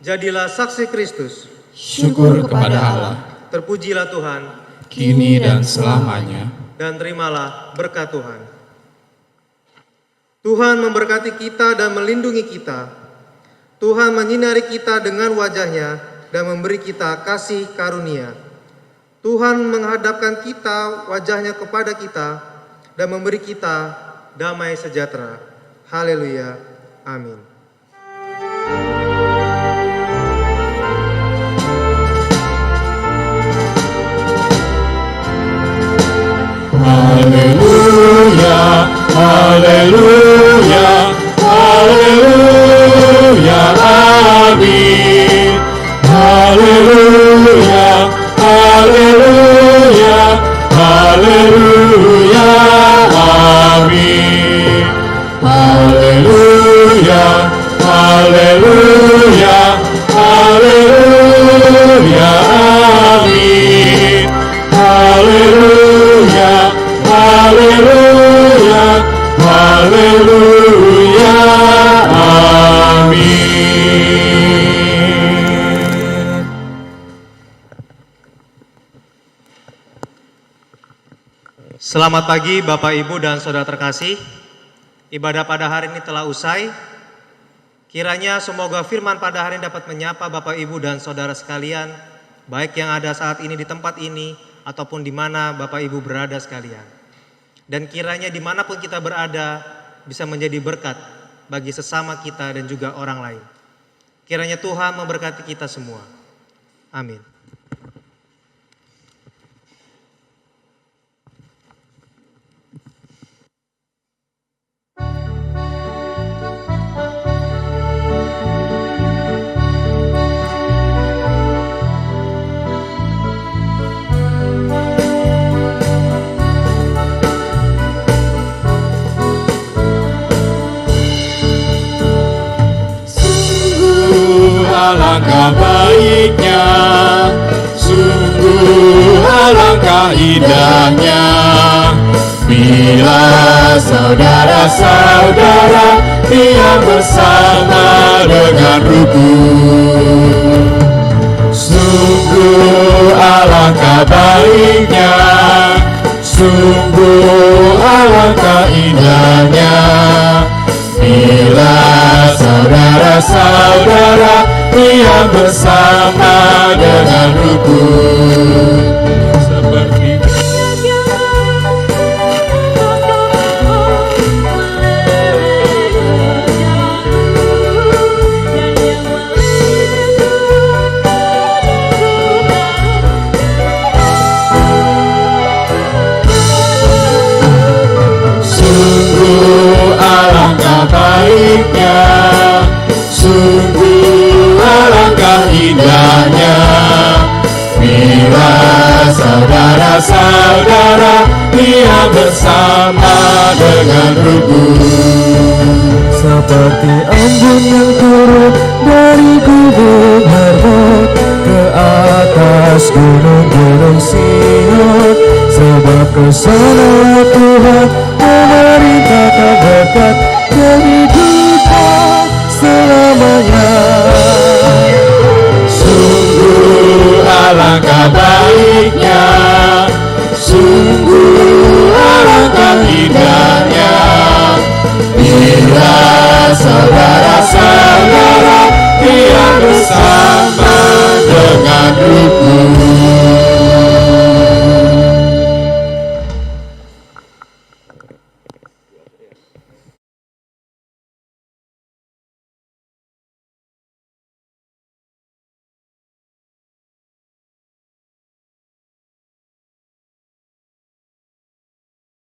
Jadilah saksi Kristus. Syukur kepada Allah, Terpujilah Tuhan, kini dan selamanya. dan terimalah berkat Tuhan. Tuhan memberkati kita dan melindungi kita. Tuhan menyinari kita dengan wajah-Nya dan memberi kita kasih karunia. Tuhan menghadapkan kita wajah-Nya kepada kita dan memberi kita damai sejahtera. Haleluya. Amin. Haleluya, haleluya, haleluya, amin. Haleluya, haleluya, haleluya, amin. Haleluya, haleluya, haleluya, amin. Haleluya, haleluya, haleluya, amin. Selamat pagi Bapak, Ibu, dan Saudara terkasih. Ibadah pada hari ini telah usai. Kiranya semoga firman pada hari ini dapat menyapa Bapak, Ibu, dan Saudara sekalian, baik yang ada saat ini di tempat ini, ataupun di mana Bapak Ibu berada sekalian. Dan kiranya dimanapun kita berada, bisa menjadi berkat bagi sesama kita dan juga orang lain. Kiranya Tuhan memberkati kita semua. Amin. Alangkah baiknya, sungguh alangkah indahnya, bila saudara-saudara diam bersama dengan rukun. Sungguh alangkah baiknya, sungguh alangkah indahnya, bila saudara-saudara diam bersama dengan rukun. Seperti sungguh alangkah baiknya, Sungguh alangkah indahnya bila saudara-saudara dia bersama dengan rukun. Seperti embun yang turun dari gunung Hermon ke atas gunung-gunung Sion, sebab kesenangan